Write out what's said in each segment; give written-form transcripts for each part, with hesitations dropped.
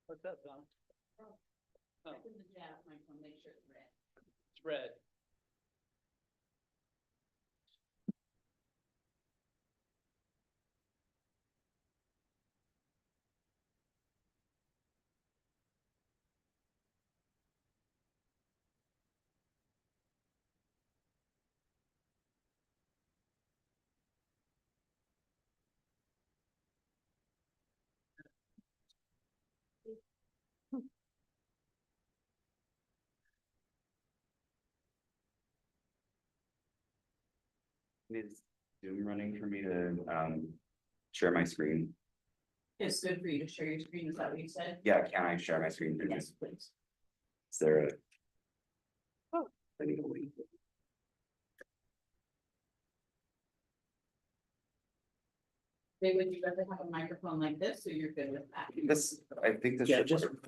What's that, Don? Oh. It's red. Is Zoom running for me to share my screen? It's good for you to share your screen, is that what you said? Yeah, can I share my screen? through Yes, this? please. Is there a? Oh, I need to wait. They would you rather have a microphone like this, or you're good with that? This, I think this Yeah, should just. work.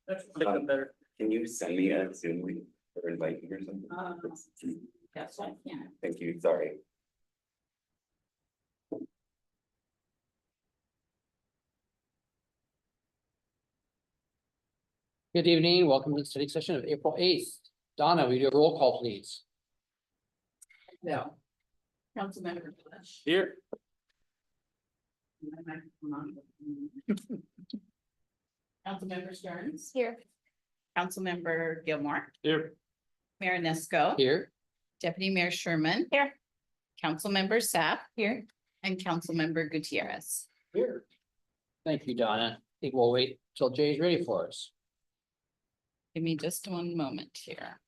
That's better. Can you send me a Zoom link or invite me or something? Yes, I can. Thank you, sorry. Good evening, welcome to the study session of April 8th. Donna, will you do a roll call, please? No. Councilmember Bush. Here. My microphone on. Councilmember Stearns. Here. Councilmember Gilmore. Here. Mayor Nesco. Here, Deputy Mayor Sherman. Here. Councilmember Sapp. Here. And Councilmember Gutierrez. Here. thank you, Donna. I think we'll wait till Jay's ready for us. Give me just one moment here.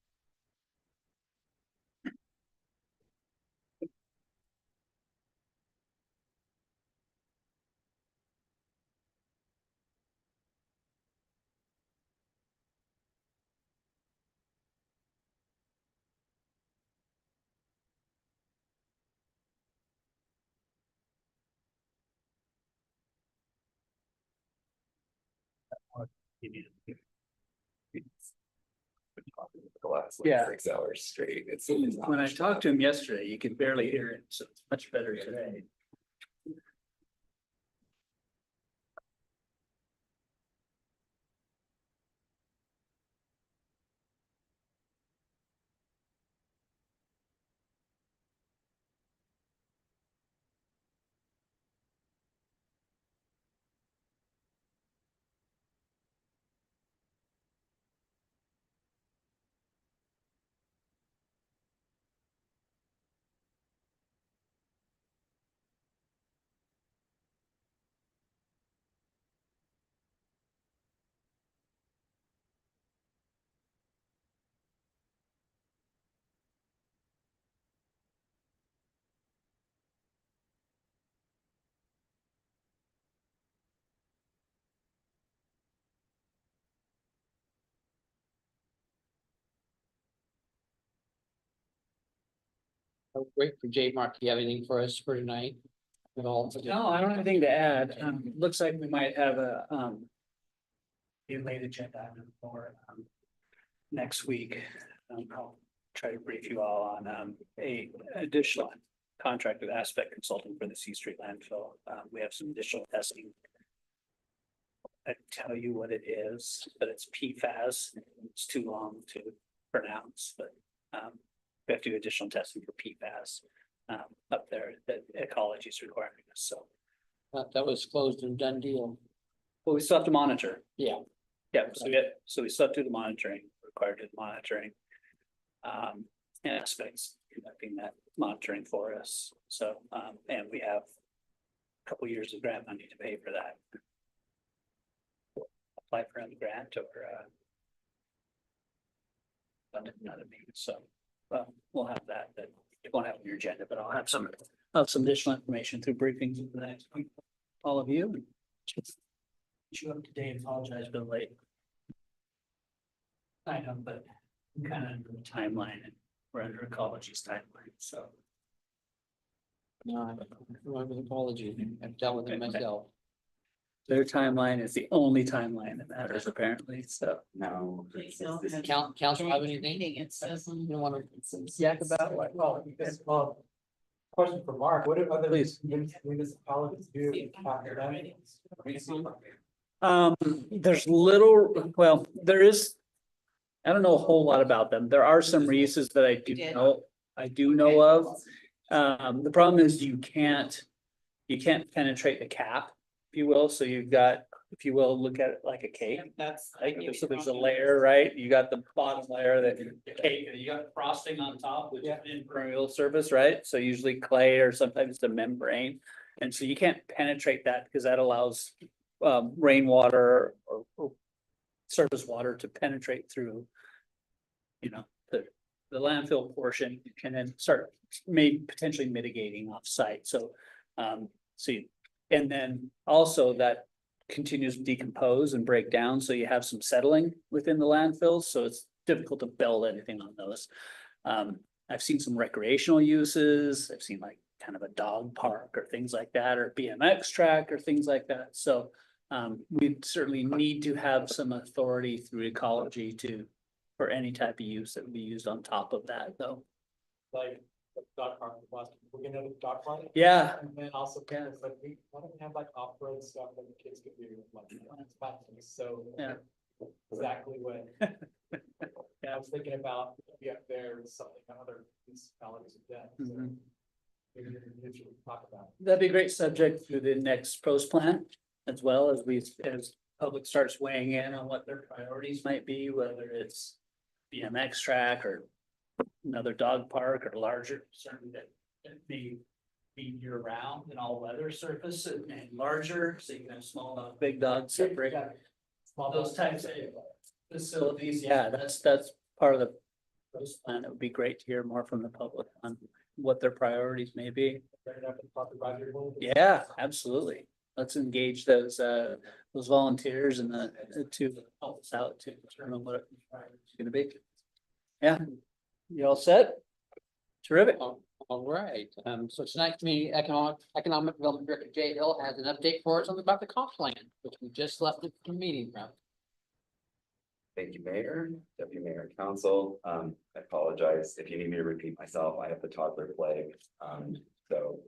The last Yeah. 6 hours straight. It's When I talked to him yesterday, you could barely hear it, so it's much better today. I'll wait for Jay. Mark, do you have anything for us for tonight? At all? No, I don't have anything to add. Looks like we might have a late agenda item for next week. I'll try to brief you all on a additional contract with Aspect Consulting for the C Street landfill. We have some additional testing. I tell you what it is, but it's PFAS. It's too long to pronounce, but we have to do additional testing for PFAS up there that ecology is requiring us. So, That was closed and done deal. well, we still have to monitor. Yeah. Yeah, so we still have to do the monitoring, required to do the monitoring. And Aspects conducting that monitoring for us. So, and we have a couple years of grant money to pay for that. Apply for a grant or another meeting, so we'll have that, it won't have on your agenda, but I'll have some additional information through briefings for the next week. All of you. You up to date, apologize for the late. I know, but I'm kind of under the timeline and we're under ecology's timeline, so. No, I remember the apology. I've dealt with it myself. Their timeline is the only timeline that matters apparently, so. No. Council have anything? Meeting, it says. You don't wanna Yak about what? Question for Mark, what do other Please. municipalities do? There's little, well, there is. I don't know a whole lot about them. There are some reuses that I do know of. The problem is you can't penetrate the cap, if you will. So you've got, if you will, look at it like a cake. That's. Like, so there's a layer, right? You got the bottom layer that cake, you got frosting on top, which is impermeable surface, right? So usually clay or sometimes the membrane. And so you can't penetrate that because that allows rainwater or surface water to penetrate through. You know, the landfill portion and then start potentially mitigating off-site. So and then also that continues to decompose and break down, so you have some settling within the landfills, so it's difficult to build anything on those. I've seen some recreational uses, I've seen like kind of a dog park or things like that, or BMX track or things like that, so we certainly need to have some authority through ecology for any type of use that would be used on top of that, though. Like, the dog park, we're gonna have a dog park. Yeah, And then also, it's like, why don't we have like off-road stuff that the kids could do, like, so. Yeah. Exactly what. I was thinking about, there is something that other municipalities have done, so. Mhm. Maybe in the future we can talk about. That'd be a great subject through the next pros plan, as well as as public starts weighing in on what their priorities might be, whether it's BMX track or another dog park or larger, certainly that be year round and all weather surface and larger, so you can have small dog, big dog separate. Those types of facilities, yeah, that's part of the pros plan. It would be great to hear more from the public on what their priorities may be. Bring it up and talk about your goals. Yeah, absolutely. Let's engage those volunteers and to help us out to determine what it's gonna be. Yeah, you all set? Terrific. All right, so tonight's meeting, Economic Development Director Jay Hill has an update for us about the comp plan, which we just left the meeting from. Thank you, Mayor, Deputy Mayor, and Council. I apologize if you need me to repeat myself. I have the toddler plague, so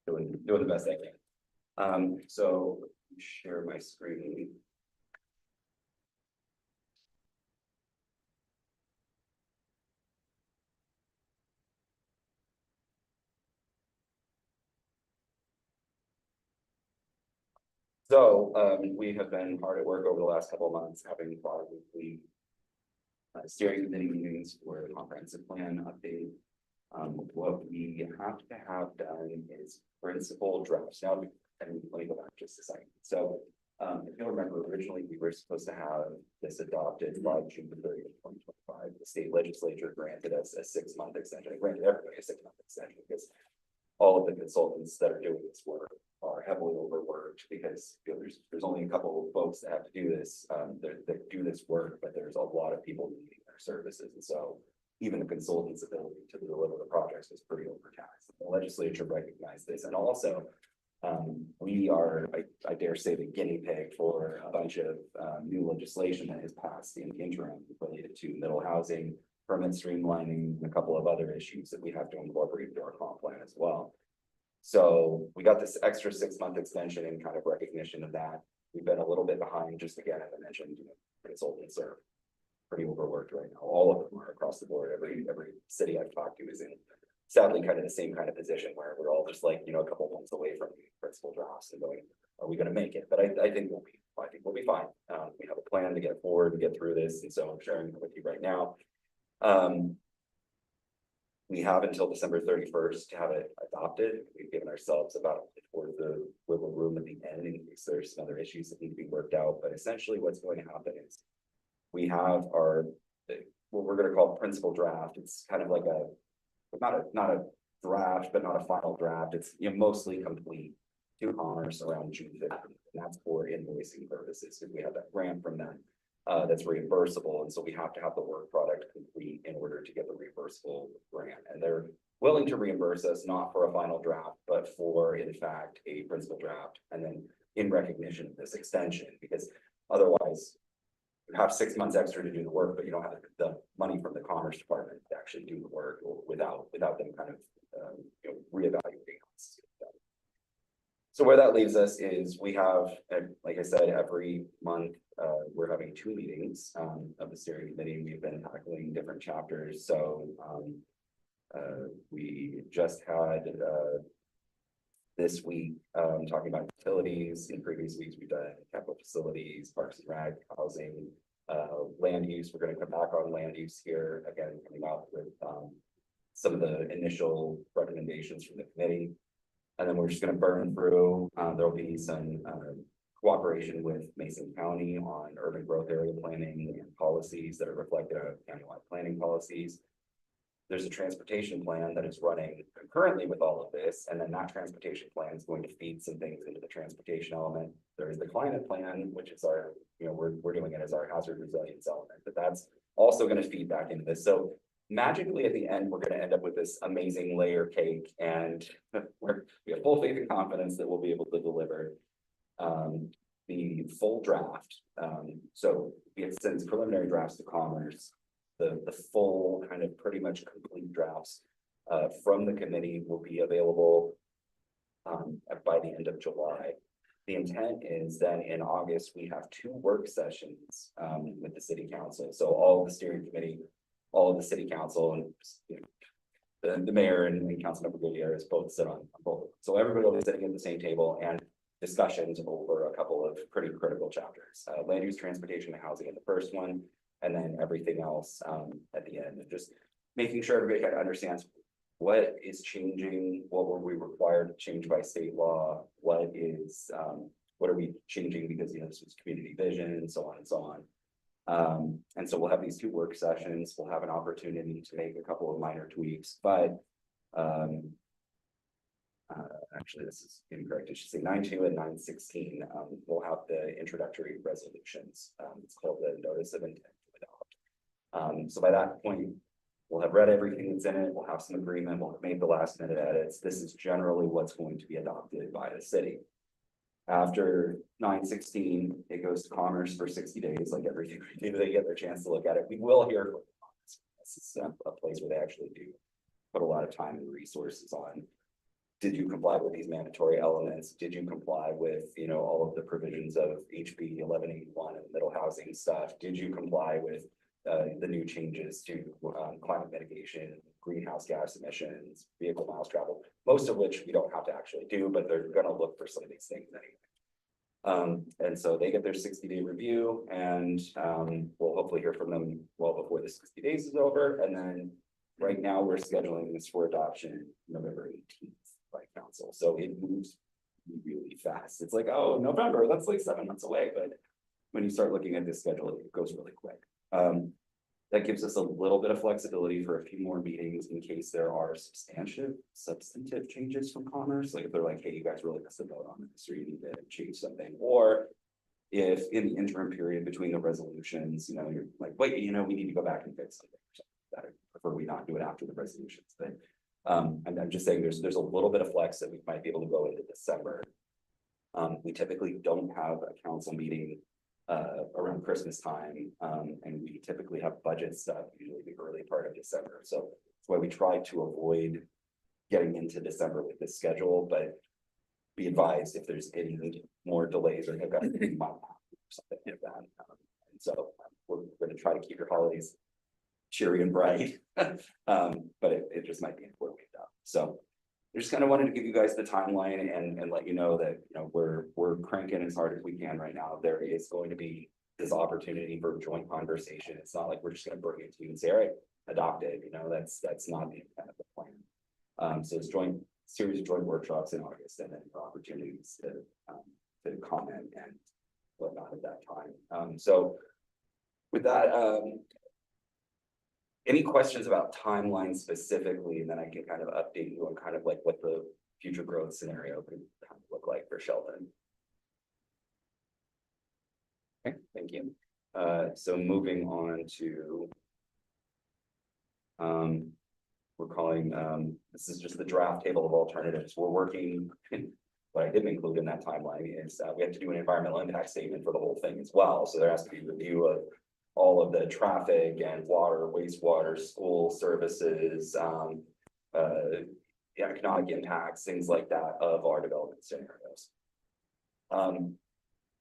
doing the best I can. So share my screen. So, we have been hard at work over the last couple of months, having bi-weekly steering committee meetings for the comprehensive plan update. What we have to have done is principal drafts. Now, let me go back just a second. So, if you'll remember, originally we were supposed to have this adopted by June 30th, 2025. The state legislature granted us a 6-month extension. It granted everybody a 6-month extension because all of the consultants that are doing this work are heavily overworked because there's only a couple of folks that have to do this, that do this work, but there's a lot of people needing their services. And so even the consultant's ability to deliver the projects was pretty overtaxed. The legislature recognized this. And also, we are, I dare say, the guinea pig for a bunch of new legislation that has passed in the interim related to middle housing, permit streamlining, and a couple of other issues that we have to incorporate into our comp plan as well. So we got this extra 6-month extension in kind of recognition of that. We've been a little bit behind, just again, as I mentioned, consultants are pretty overworked right now. All of them are across the board. Every city I've talked to is in sadly kind of the same kind of position where we're all just like, a couple months away from principal drafts and going, are we going to make it? But I think we'll be fine. We have a plan to get forward and get through this. And so I'm sharing it with you right now. We have until December 31st to have it adopted. We've given ourselves about towards the wiggle room at the end in case there's some other issues that need to be worked out. But essentially what's going to happen is we have what we're going to call principal draft. It's kind of like not a draft, but not a final draft. It's mostly complete to commerce around June 5th. And that's for invoicing purposes. If we have that grant from them. That's reimbursable, and so we have to have the work product complete in order to get the reimbursable grant. And they're willing to reimburse us not for a final draft, but for in fact a principal draft. And then in recognition of this extension, because otherwise. You have 6 months extra to do the work, but you don't have the money from the Commerce Department to actually do the work without them kind of, reevaluating. So where that leaves us is we have, like I said, every month, we're having 2 meetings, of the steering committee. We've been tackling different chapters, so, we just had, this week, talking about utilities. In previous weeks, we've done capital facilities, parks and rec, housing, land use. We're gonna come back on land use here, again, coming up with, some of the initial recommendations from the committee. And then we're just gonna burn through, there'll be some, cooperation with Mason County on urban growth area planning and policies that are reflected on countywide planning policies. There's a transportation plan that is running concurrently with all of this, and then that transportation plan is going to feed some things into the transportation element. There is the climate plan, which is our, we're doing it as our hazard resilience element, but that's also gonna feed back into this. So magically, at the end, we're gonna end up with this amazing layer cake, and we have full faith and confidence that we'll be able to deliver the full draft. So we have sent preliminary drafts to Commerce. The full kind of pretty much complete drafts from the committee will be available by the end of July. The intent is then in August, we have 2 work sessions with the city council. So all of the steering committee, all of the city council, and the mayor and Councilmember Gutierrez both sit on both. So everybody will be sitting at the same table and discussions over a couple of pretty critical chapters. Land use, transportation, and housing in the first one, and then everything else at the end. And just making sure everybody kind of understands what is changing, what were we required to change by state law, what are we changing because this was community vision, and so on and so on. And so we'll have these 2 work sessions. We'll have an opportunity to make a couple of minor tweaks, but actually, this is incorrect. It should say 9.2 and 9.16. We'll have the introductory resolutions. It's called the notice of intent to adopt. So by that point, we'll have read everything that's in it. We'll have some agreement. We'll have made the last minute edits. This is generally what's going to be adopted by the city. After 9.16, it goes to Commerce for 60 days, like everything we do. They get their chance to look at it. We will hear from Commerce. This is a place where they actually do put a lot of time and resources on. Did you comply with these mandatory elements? Did you comply with, all of the provisions of HB 1181 and middle housing stuff? Did you comply with the new changes to climate mitigation, greenhouse gas emissions, vehicle miles traveled, most of which we don't have to actually do, but they're going to look for some of these things anyway. And so they get their 60-day review, and we'll hopefully hear from them well before the 60 days is over. And then right now we're scheduling this for adoption November 18th. By council, so it moves really fast. It's like, oh, November, that's like 7 months away, but when you start looking at this schedule, it goes really quick. That gives us a little bit of flexibility for a few more meetings in case there are substantive changes from Commerce. Like if they're like, hey, you guys really missed the boat on this, or you need to change something, or if in the interim period between the resolutions, you're like, wait, we need to go back and fix something or something like that. I prefer we not do it after the resolutions, but I'm just saying there's a little bit of flex that we might be able to go into December. We typically don't have a council meeting around Christmas time, and we typically have budget stuff usually the early part of December. So that's why we try to avoid getting into December with this schedule, but be advised if there's any more delays or hiccups, something like that. And so we're going to try to keep your holidays cheery and bright, but it just might be important. So I just kind of wanted to give you guys the timeline and let you know that we're cranking as hard as we can right now. There is going to be this opportunity for joint conversation. It's not like we're just going to bring it to you and say, all right, adopt it. That's not the intent of the plan. So it's series of joint workshops in August, and then opportunities to comment and whatnot at that time. So with that, any questions about timeline specifically, and then I can kind of update you on kind of like what the future growth scenario could kind of look like for Sheldon. Okay, thank you. So moving on to we're calling this is just the draft table of alternatives. We're working what I didn't include in that timeline is we have to do an environmental impact statement for the whole thing as well. So there has to be a review of all of the traffic and water, wastewater, school services, economic impacts, things like that of our development scenarios.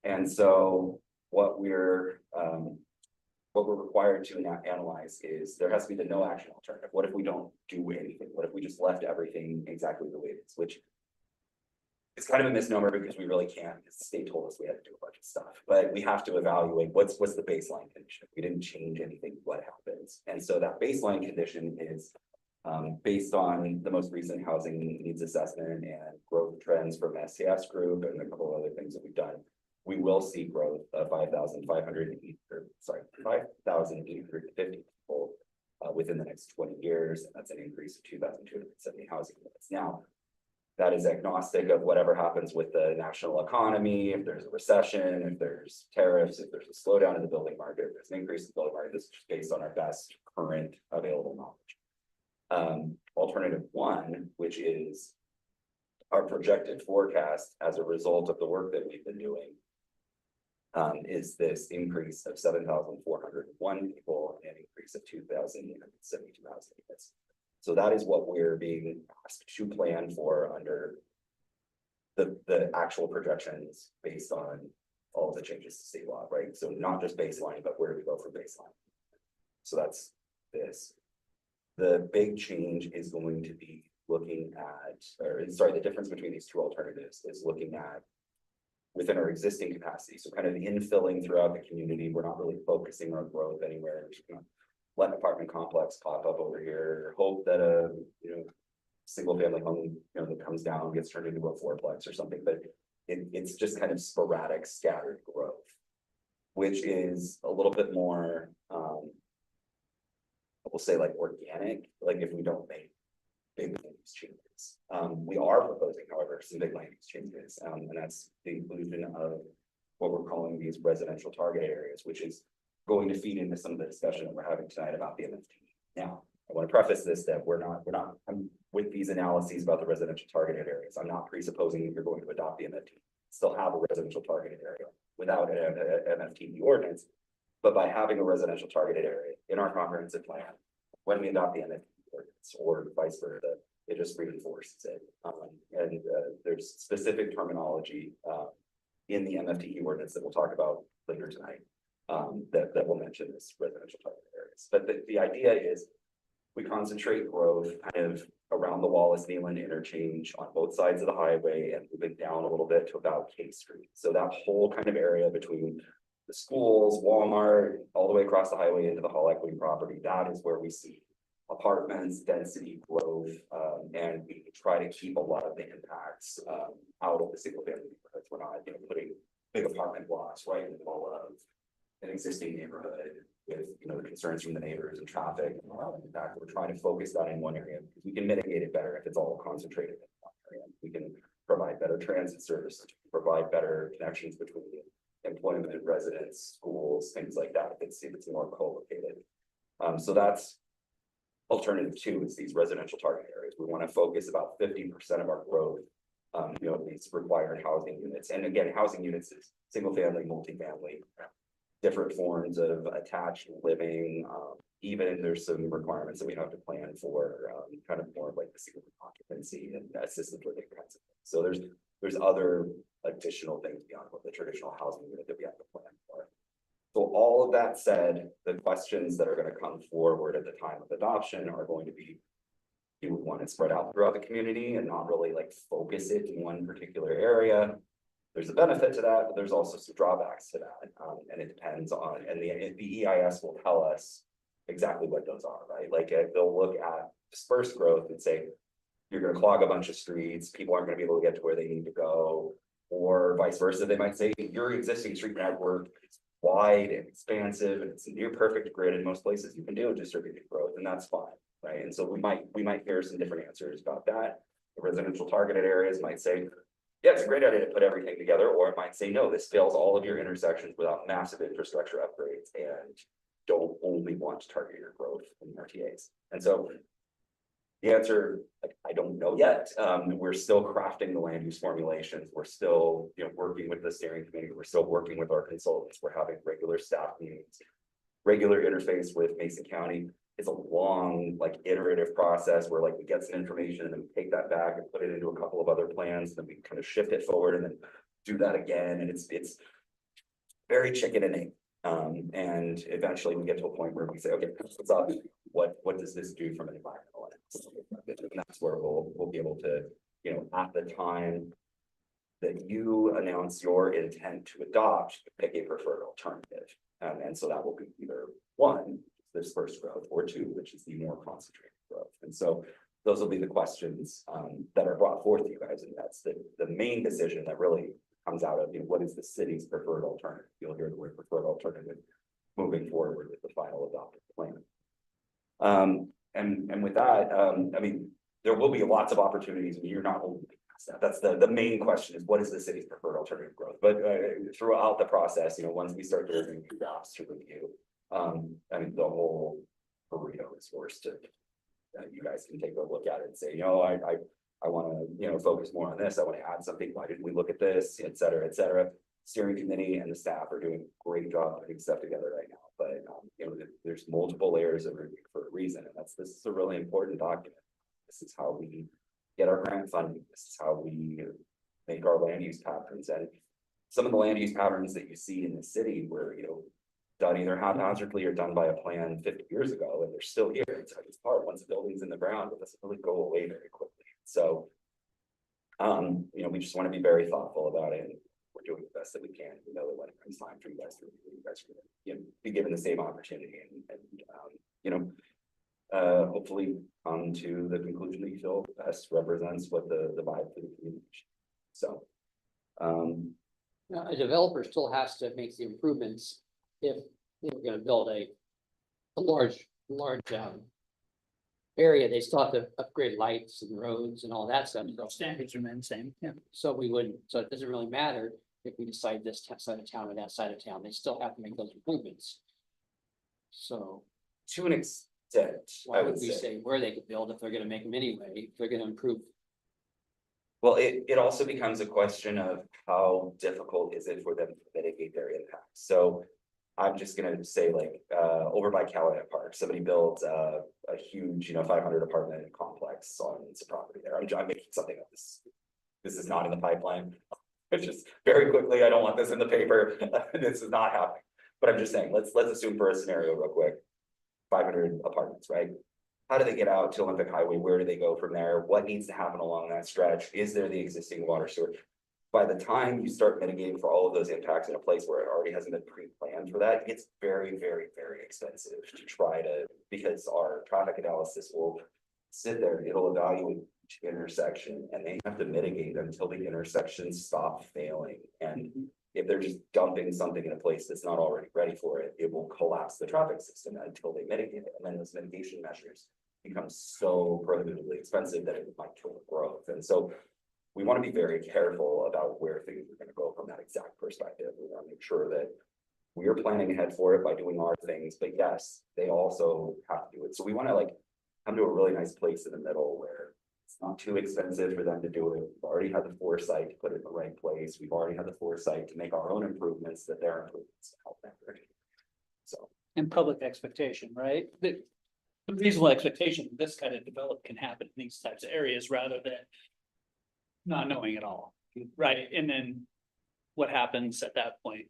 And so what we're required to analyze is there has to be the no action alternative. What if we don't do anything? What if we just left everything exactly the way it is, which it's kind of a misnomer because we really can't, because the state told us we had to do a bunch of stuff, but we have to evaluate what's the baseline condition. If we didn't change anything, what happens? And so that baseline condition is based on the most recent housing needs assessment and growth trends from SCS group and a couple of other things that we've done. We will see growth of 5,850 people within the next 20 years. And that's an increase of 2,270 housing units. Now, that is agnostic of whatever happens with the national economy, if there's a recession, if there's tariffs, if there's a slowdown in the building market, if there's an increase in the building market. This is just based on our best current available knowledge. Alternative one, which is our projected forecast as a result of the work that we've been doing, is this increase of 7,401 people and an increase of 2,872 housing units. So that is what we're being asked to plan for under the actual projections based on all of the changes to state law, right? So not just baseline, but where do we go for baseline? So that's this. The big change is going to be looking at, the difference between these two alternatives is looking at within our existing capacity. So kind of infilling throughout the community. We're not really focusing our growth anywhere. We're just gonna let an apartment complex pop up over here, hope that a single family home that comes down gets turned into a fourplex or something, but it's just kind of sporadic scattered growth, which is a little bit more we'll say like organic, like if we don't make big land use changes. We are proposing, however, some big land use changes, and that's the inclusion of what we're calling these residential target areas, which is going to feed into some of the discussion that we're having tonight about the MFT. Now, I want to preface this that I'm with these analyses about the residential targeted areas. I'm not presupposing that you're going to adopt the MFT, still have a residential targeted area without an MFT ordinance. But by having a residential targeted area in our comprehensive plan, when we adopt the MFT ordinance or vice versa, it just reinforces it. There's specific terminology in the MFT ordinance that we'll talk about later tonight that will mention this residential targeted areas. But the idea is we concentrate growth kind of around the Wallace-Nealon interchange on both sides of the highway and moving down a little bit to about K Street. So that whole kind of area between the schools, Walmart, all the way across the highway into the Hall Equity property, that is where we see apartments, density growth, and we try to keep a lot of the impacts out of the single family neighborhoods. We're not putting big apartment blocks right in the middle of an existing neighborhood with the concerns from the neighbors and traffic and all that. In fact, we're trying to focus that in one area because we can mitigate it better if it's all concentrated in one area. We can provide better transit service, provide better connections between employment, residents, schools, things like that. If it's more co-located. So that's alternative two, is these residential target areas. We want to focus about 50% of our growth, these required housing units. And again, housing units is single family, multifamily, different forms of attached living. Even there's some requirements that we have to plan for kind of more like the single occupancy and assisted living kinds of things. So there's other additional things beyond what the traditional housing unit that we have to plan for. So all of that said, the questions that are going to come forward at the time of adoption are going to be, do we want it spread out throughout the community and not really like focus it in one particular area? There's a benefit to that, but there's also some drawbacks to that. And it depends on, and the EIS will tell us exactly what those are, right? Like they'll look at dispersed growth and say, you're going to clog a bunch of streets, people aren't going to be able to get to where they need to go, or vice versa. They might say your existing street network is wide and expansive and it's a near perfect grid in most places. You can do distributed growth, and that's fine, right? And so we might hear some different answers about that. The residential targeted areas might say, yeah, it's a great idea to put everything together, or it might say, no, this fails all of your intersections without massive infrastructure upgrades and don't only want to target your growth in RTAs. And so The answer, like, I don't know yet. We're still crafting the land use formulations. We're still, working with the steering committee. We're still working with our consultants. We're having regular staff meetings, regular interface with Mason County. It's a long, like, iterative process where, like, we get some information and then we take that back and put it into a couple of other plans, and then we kind of shift it forward and then do that again. And it's very chicken and egg. And eventually we get to a point where we say, okay, what's up? What does this do from an environmental lens? And that's where we'll be able to, at the time that you announce your intent to adopt, pick a preferred alternative. And so that will be either one, this first growth, or two, which is the more concentrated growth. And so those will be the questions that are brought forth to you guys. And that's the main decision that really comes out of, what is the city's preferred alternative? You'll hear the word preferred alternative moving forward with the final adopted plan. And with that, I mean, there will be lots of opportunities, and you're not holding that. That's the main question, is what is the city's preferred alternative growth? But throughout the process, once we start doing drafts to review, I mean, the whole burrito is yours to, you guys can take a look at it and say, I want to, focus more on this. I want to add something. Why didn't we look at this, et cetera, et cetera. Steering committee and the staff are doing a great job putting stuff together right now. But, there's multiple layers of review for a reason. And this is a really important document. This is how we get our grant funding. This is how we make our land use patterns. And some of the land use patterns that you see in the city were, done either haphazardly or done by a plan 50 years ago, and they're still here. It's hard once the building's in the ground, it doesn't really go away very quickly. So, we just want to be very thoughtful about it, and we're doing the best that we can. We know that when it comes time for you guys to review, you guys are going to be given the same opportunity, and hopefully come to the conclusion that you feel best represents what the vibe for the community. So, Now, a developer still has to make the improvements if they're gonna build a large area. They still have to upgrade lights and roads and all that stuff. Standards remain the same, yeah. So it doesn't really matter if we decide this side of town or that side of town, they still have to make those improvements. So to an extent, why would we say where they could build if they're gonna make them anyway, if they're gonna improve? well, it also becomes a question of how difficult is it for them to mitigate their impact. So I'm just gonna say, like, over by Calumet Park, somebody builds a huge, 500 apartment complex on some property there. I'm making something up. This is not in the pipeline. It's just very quickly, I don't want this in the paper. This is not happening. But I'm just saying, let's assume for a scenario real quick, 500 apartments, right? How do they get out to Olympic Highway? Where do they go from there? What needs to happen along that stretch? Is there the existing water sewer? By the time you start mitigating for all of those impacts in a place where it already hasn't been pre-planned for that, it gets very, very, very expensive to try to, because our traffic analysis will sit there, it'll evaluate each intersection, and they have to mitigate until the intersections stop failing. And if they're just dumping something in a place that's not already ready for it, it will collapse the traffic system until they mitigate it. And then those mitigation measures become so prohibitively expensive that it might kill the growth. And so we want to be very careful about where things are going to go from that exact perspective. We want to make sure that we are planning ahead for it by doing our things, but yes, they also have to do it. So we want to come to a really nice place in the middle where it's not too expensive for them to do it. We've already had the foresight to put it in the right place. We've already had the foresight to make our own improvements that their improvements to help them. So. And public expectation, right? The reasonable expectation, this kind of development can happen in these types of areas rather than not knowing at all, right? And then what happens at that point?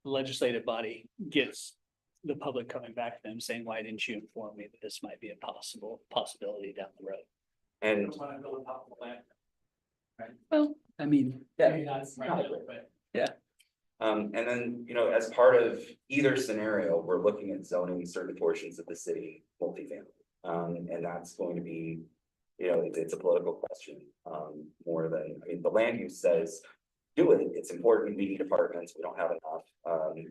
The legislative body gets the public coming back to them saying, why didn't you inform me that this might be a possibility down the road? And Well, I mean, Maybe that's right, but and then, as part of either scenario, we're looking at zoning certain portions of the city multifamily. And that's going to be, it's a political question, more than, the land use says, do it, it's important, we need apartments, we don't have enough.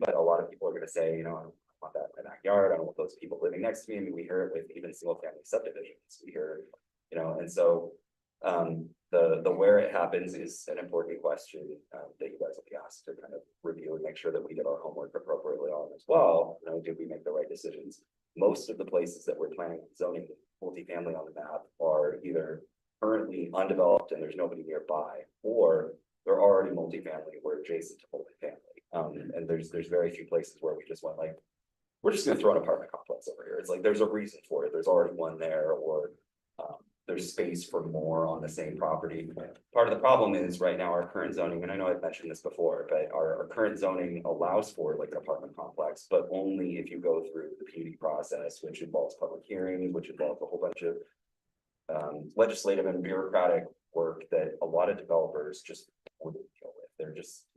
But a lot of people are gonna say, I don't want that in my backyard, I don't want those people living next to me. We hear it with even single family subdivisions, we hear, and so the where it happens is an important question that you guys will be asked to kind of review and make sure that we did our homework appropriately on as well. Did we make the right decisions? Most of the places that we're planning on zoning multifamily on the map are either currently undeveloped and there's nobody nearby, or they're already multifamily, we're adjacent to multifamily. And there's very few places where we just went like, we're just gonna throw an apartment complex over here. It's like, there's a reason for it. There's already one there, or there's space for more on the same property. Part of the problem is right now our current zoning, and I know I've mentioned this before, but our current zoning allows for like an apartment complex, but only if you go through the PUD process, which involves public hearings, which involves a whole bunch of legislative and bureaucratic work that a lot of developers just wouldn't deal with. They're just,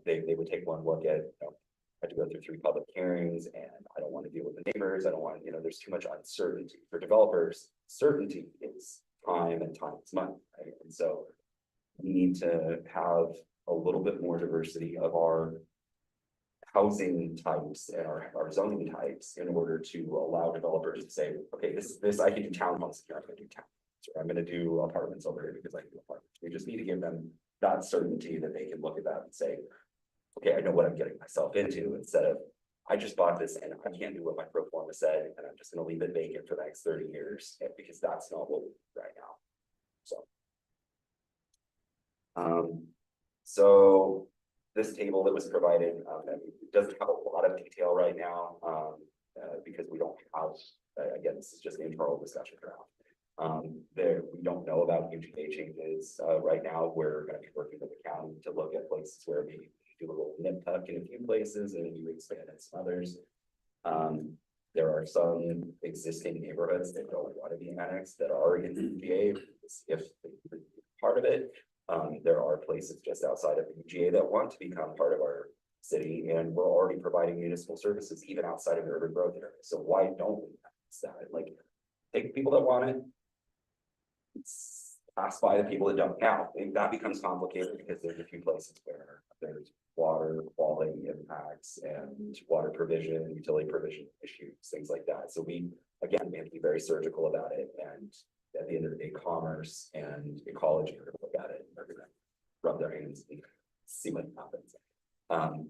they would take one look at, I had to go through 3 public hearings and I don't want to deal with the neighbors. I don't want, there's too much uncertainty for developers. Certainty is time and time is money, right? And so we need to have a little bit more diversity of our housing types and our zoning types in order to allow developers to say, okay, this I can do townhomes here, I'm gonna do townhomes, or I'm gonna do apartments over here because I can do apartments. We just need to give them that certainty that they can look at that and say, okay, I know what I'm getting myself into, instead of, I just bought this and I can't do what my pro forma said, and I'm just gonna leave it vacant for the next 30 years, because that's not what we do right now. So this table that was provided, it doesn't have a lot of detail right now, because we don't have, again, this is just internal discussion around. We don't know about UGA changes. Right now, we're gonna be working with the county to look at places where we do a little nip tuck in a few places and you expand in some others. There are some existing neighborhoods that don't want to be annexed that are in the UGA, if part of it. There are places just outside of the UGA that want to become part of our city, and we're already providing municipal services even outside of the urban growth area. So why don't we annex that? Like, take people that want it, pass by the people that don't. Now, that becomes complicated because there's a few places where there's water quality impacts and water provision, utility provision issues, things like that. So we have to be very surgical about it. And at the end of the day, commerce and ecology are gonna look at it and they're gonna rub their hands and see what happens. I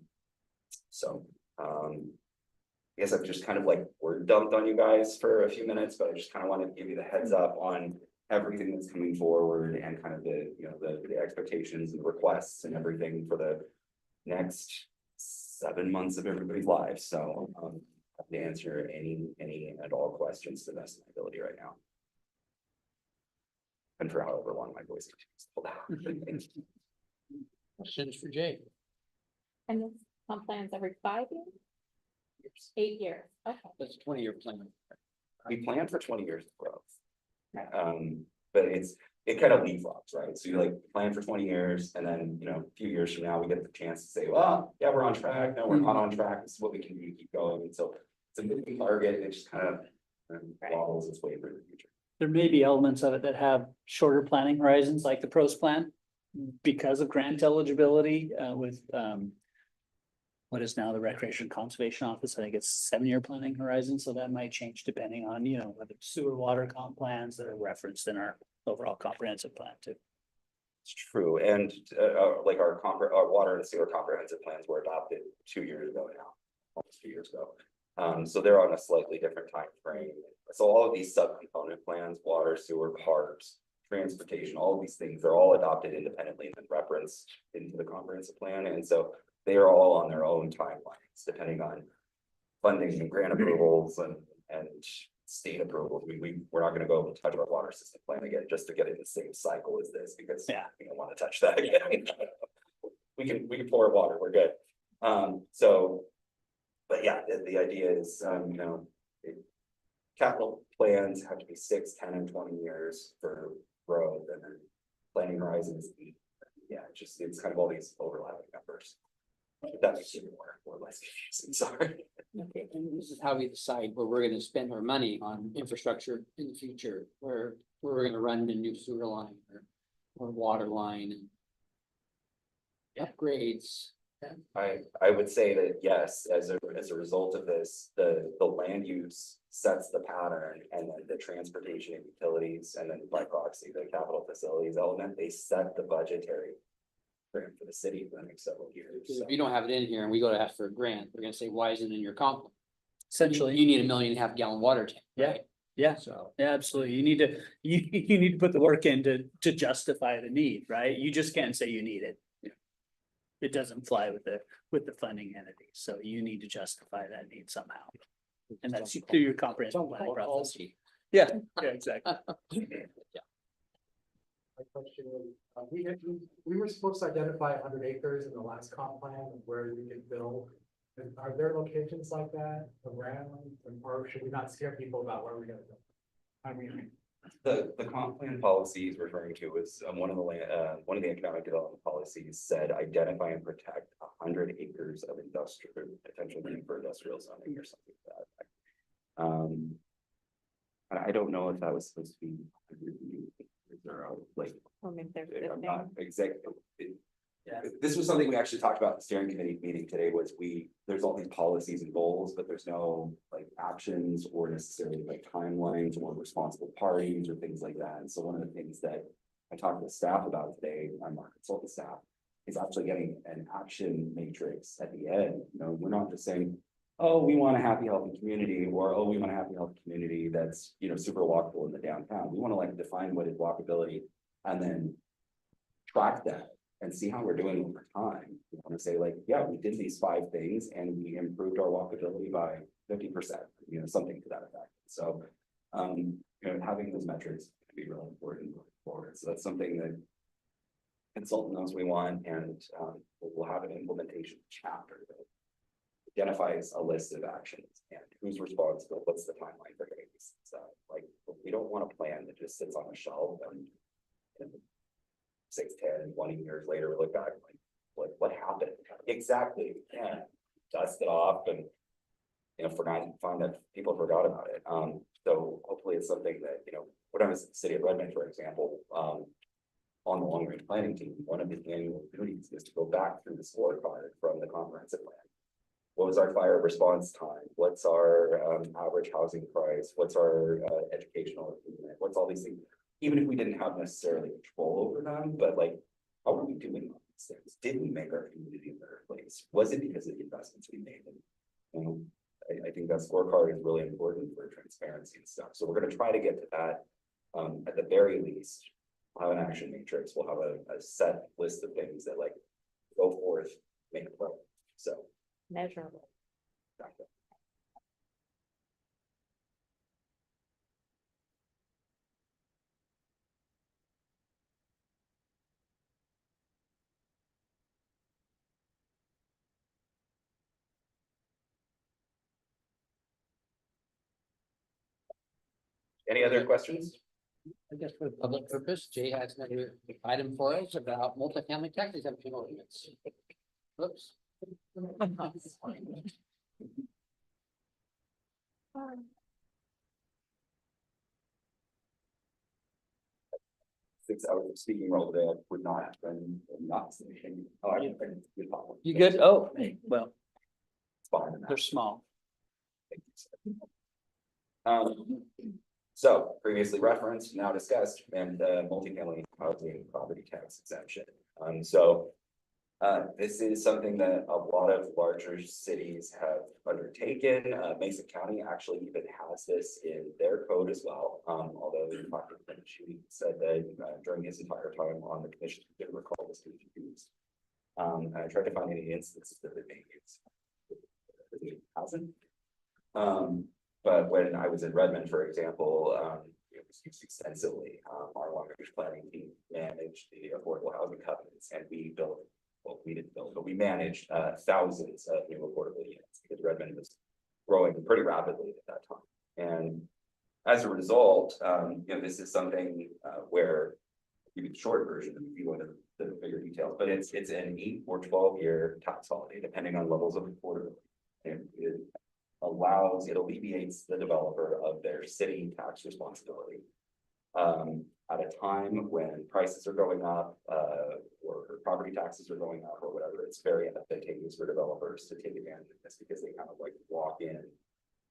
guess I've just kind of like word dumped on you guys for a few minutes, but I just kind of wanted to give you the heads up on everything that's coming forward and kind of the, the expectations and requests and everything for the next 7 months of everybody's lives. So I have to answer any and all questions to the best of my ability right now. And for however long my voice continues to hold out. Questions for Jay? And this comp plans every 5 years? 8 years, okay. That's a 20-year plan. We plan for 20 years of growth. But it kind of leapfrogs, right? So you like plan for 20 years and then, a few years from now, we get the chance to say, well, yeah, we're on track. No, we're not on track. This is what we can do to keep going. And so it's a moving target and it just kind of wobbles its way through the future. There may be elements of it that have shorter planning horizons, like the pros plan, because of grant eligibility, with, what is now the Recreation Conservation Office. I think it's 7-year planning horizon, so that might change depending on, whether sewer water comp plans that are referenced in our overall comprehensive plan too. It's true. And like our water and sewer comprehensive plans were adopted 2 years ago now, almost 2 years ago. So they're on a slightly different time frame. So all of these subcomponent plans, water, sewer, parks, transportation, all of these things, they're all adopted independently and then referenced into the comprehensive plan. And so they are all on their own timelines, depending on funding and grant approvals and state approvals. We're not going to go touch our water system plan again just to get in the same cycle as this, because we don't want to touch that again. we can pour water, we're good. But yeah, the idea is, capital plans have to be 6, 10, and 20 years for growth, and then planning horizons. Yeah, it's kind of all these overlapping numbers. That makes it more or less confusing. Sorry. Okay, and this is how we decide where we're gonna spend our money on infrastructure in the future, where we're gonna run the new sewer line or water line and upgrades. I would say that yes, as a result of this, the land use sets the pattern, and then the transportation and utilities, and then like Roxy, the capital facilities element, they set the budgetary frame for the city for the next several years. Because if you don't have it in here and we go to ask for a grant, they're gonna say, why isn't it in your comp? Essentially, You need a 1.5 million gallon water tank. Yeah. right? Yeah, So. yeah, absolutely. You need to, you need to put the work in to justify the need, right? You just can't say you need it. It doesn't fly with the funding entity, so you need to justify that need somehow. And that's through your comprehensive planning process. Yeah, yeah, exactly. My question is, we were supposed to identify 100 acres in the last comp plan of where we could build. And are there locations like that around, or should we not scare people about where we're gonna build? I mean, The comp plan policy he's referring to is one of the one of the economic development policies said identify and protect 100 acres of industrial, potentially for industrial zoning or something like that. And I don't know if that was supposed to be. Like, Or maybe there's I'm not exactly. Yeah. This was something we actually talked about in the steering committee meeting today was there's all these policies and goals, but there's no like actions or necessarily like timelines or responsible parties or things like that. And so one of the things that I talked with staff about today, my consultant staff, is actually getting an action matrix at the end. You know, we're not just saying, oh, we want a happy, healthy community, or oh, we want a happy, healthy community that's, you know, super walkable in the downtown. We want to like define what is walkability and then track that and see how we're doing over time. We want to say like, yeah, we did these 5 things and we improved our walkability by 50%, you know, something to that effect. So, you know, having those metrics can be really important moving forward. So that's something that consultant knows we want, and we'll have an implementation chapter that identifies a list of actions and who's responsible, what's the timeline for getting these things out. Like, we don't want a plan that just sits on a shelf and 6, 10, 20 years later, we look back like, what happened? Exactly. Yeah. Dust it off and, you know, find that people forgot about it. So hopefully it's something that, you know, when I was in the city of Redmond, for example, on the long range planning team, one of the annual duties is to go back through the scorecard from the comprehensive plan. What was our fire response time? What's our average housing price? What's our educational achievement? What's all these things? Even if we didn't have necessarily control over them, but like, how are we doing all these things? Did we make our community a better place? Was it because of the investments we made? And I think that scorecard is really important for transparency and stuff. So we're going to try to get to that. At the very least, we'll have an action matrix. We'll have a set list of things that like go forth, make a plan. So. measurable. Exactly. Any other questions? I guess for the public purpose, Jay has another item for us about multifamily tax exemption ordinance. Oops. Six hours of speaking role today, I would not have been not saying. Oh, I didn't think it's good. You good? Oh, hey, well, It's fine. they're small. So previously referenced, now discussed, and multifamily housing property tax exemption. This is something that a lot of larger cities have undertaken. Mason County actually even has this in their code as well. Although Dr. She said that during his entire time on the commission, he didn't recall this being used. And I tried to find any instances that it being used. Housing. But when I was in Redmond, for example, it was used extensively. Our long range planning team managed the affordable housing covenants, and we built, well, we didn't build, but we managed thousands of new affordable units because Redmond was growing pretty rapidly at that time. And as a result, you know, this is something where give you the short version if you go into the bigger details, but it's an 8 or 12-year tax holiday, depending on levels of affordability. And it alleviates the developer of their city tax responsibility. At a time when prices are going up, or property taxes are going up or whatever, it's very advantageous for developers to take advantage of this because they kind of like walk in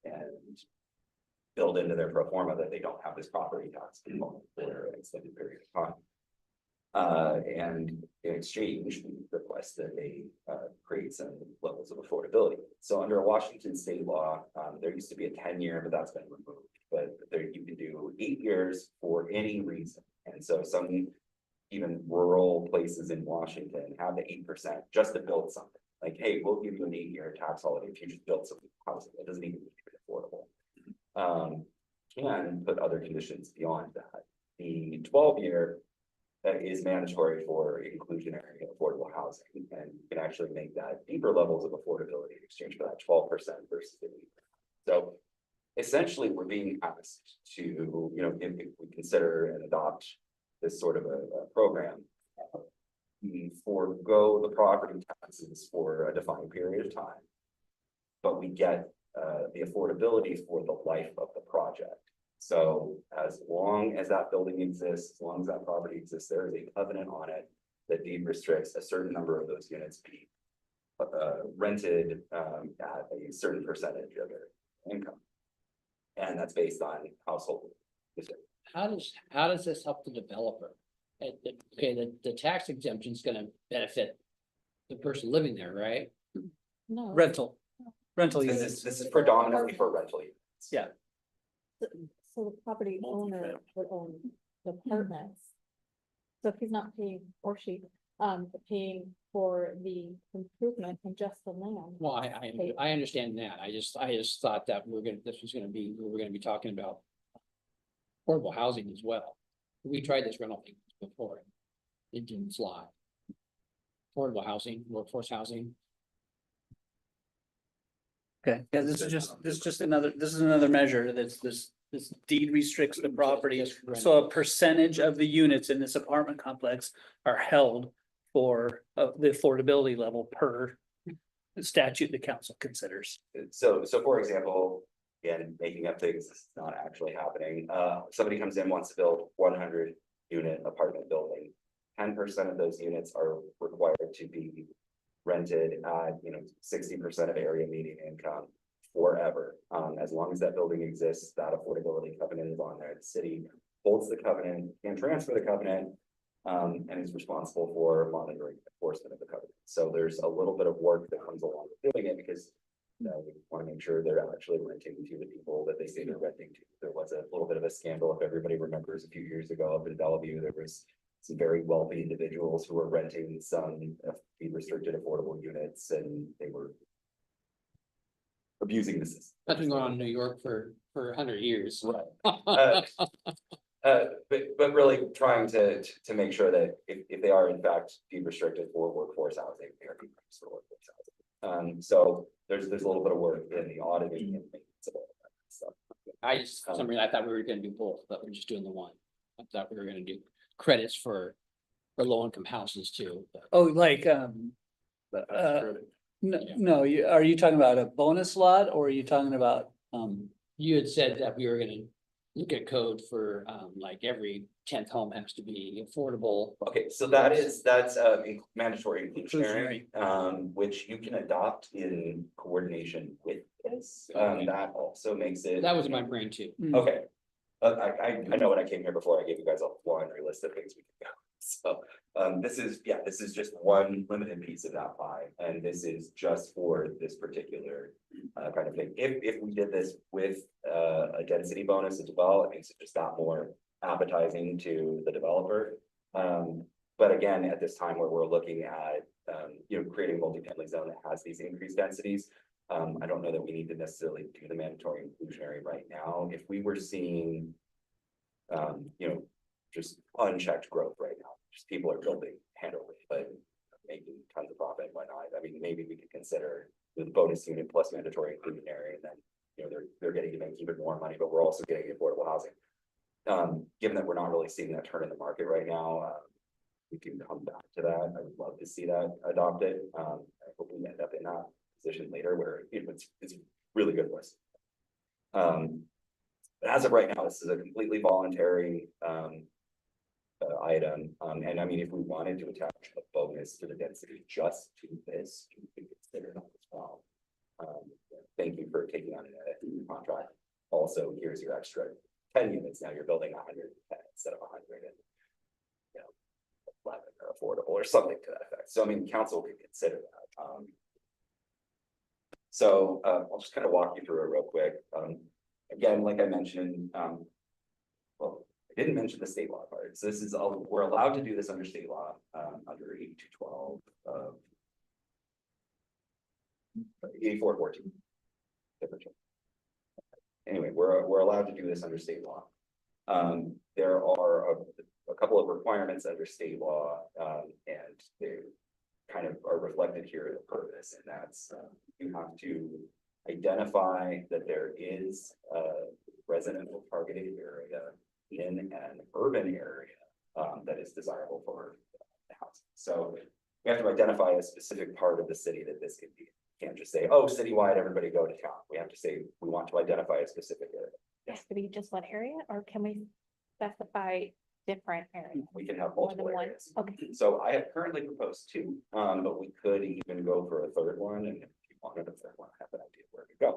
and build into their pro forma that they don't have this property tax component for an extended period of time. And in exchange, we request that they create some levels of affordability. So under Washington state law, there used to be a 10-year, but that's been removed. but there you can do 8 years for any reason. And so some even rural places in Washington have the 8% just to build something. Like, hey, we'll give you an 8-year tax holiday if you just build some housing. It doesn't even need to be affordable. Can put other conditions beyond that. The 12-year is mandatory for inclusionary affordable housing, and you can actually make that deeper levels of affordability in exchange for that 12% versus the 8%. So essentially, we're being asked to, you know, if we consider and adopt this sort of a program, we forego the property taxes for a defined period of time, but we get the affordability for the life of the project. So as long as that building exists, as long as that property exists, there is a covenant on it that deed restricts a certain number of those units be rented at a certain percentage of their income. And that's based on household. How does this help the developer? Okay, the tax exemption is gonna benefit the person living there, right? No. Rental This units. is predominantly for rental units. Yeah. So the property owner would own the apartments. So if he's not paying, or she, paying for the improvement and just the land. Well, I understand that. I just thought that we were gonna be talking about affordable housing as well. We tried this rental thing before. It didn't fly. Affordable housing, workforce housing. Okay, yeah, this is another measure this deed restricts the property. Just So rental. a percentage of the units in this apartment complex are held for the affordability level per statute the council considers. So for example, again, making up things, this is not actually happening. Somebody comes in, wants to build 100 unit apartment building. 10% of those units are required to be rented at, 60% of area median income forever. As long as that building exists, that affordability covenant is on there. The city holds the covenant and transfer the covenant. And is responsible for monitoring enforcement of the covenant. So there's a little bit of work that comes along with doing it because we want to make sure they're actually renting to the people that they say they're renting to. There was a little bit of a scandal, if everybody remembers, a few years ago up in Bellevue. There was some very wealthy individuals who were renting some restricted affordable units, and they were abusing the system. That's been going on in New York for 100 years. Right. But really trying to make sure that if they are in fact deed restricted for workforce housing, they are deed restricted for workforce housing. So there's a little bit of work in the auditing and maintenance of all of that stuff. For some reason, I thought we were gonna do both, but we're just doing the one. I thought we were gonna do credits for low income houses too. but- Oh, like, no, are you talking about a bonus lot or are you talking about, You had said that we were gonna look at code for, like every 10th home has to be affordable. Okay, so that's mandatory inclusionary, which you can adopt in coordination with this. Okay. That also makes it. That was in my brain too. Okay. I know when I came here before, I gave you guys a laundry list of things we could go. So, this is just one limited piece of that pie, and this is just for this particular kind of thing. If we did this with a density bonus as well, it makes it just that more appetizing to the developer. But again, at this time where we're looking at, creating a multifamily zone that has these increased densities, I don't know that we need to necessarily do the mandatory inclusionary right now. If we were seeing, just unchecked growth right now, just people are building handily, but making tons of profit and whatnot. I mean, maybe we could consider the bonus unit plus mandatory inclusionary, and then, they're getting to make even more money, but we're also getting affordable housing. Given that we're not really seeing that turn in the market right now, we can come back to that. I would love to see that adopted. I hope we end up in that position later where it's really good for us. But as of right now, this is a completely voluntary item. And I mean, if we wanted to attach a bonus to the density just to this, we could consider that as well. Thank you for taking on a contract. Also, here's your extra 10 units. Now you're building 110 instead of 100, and 11 are affordable or something to that effect. So I mean, council could consider that. So I'll just kind of walk you through it real quick. again, like I mentioned, well, I didn't mention the state law part, so this is all, we're allowed to do this under state law, under 8212 of 8414. Anyway, we're allowed to do this under state law. There are a couple of requirements under state law, and they kind of are reflected here in the purpose, and that's, you have to identify that there is a residential targeted area in an urban area, that is desirable for the housing. So we have to identify a specific part of the city that this could be. Can't just say, oh, citywide, everybody go to town. We have to say, we want to identify a specific area. Has to be just one area, or can we specify different areas? We can have More than multiple one? areas. Okay. So I have currently proposed two, but we could even go for a third one, and if you wanted a third one, I have an idea where to go.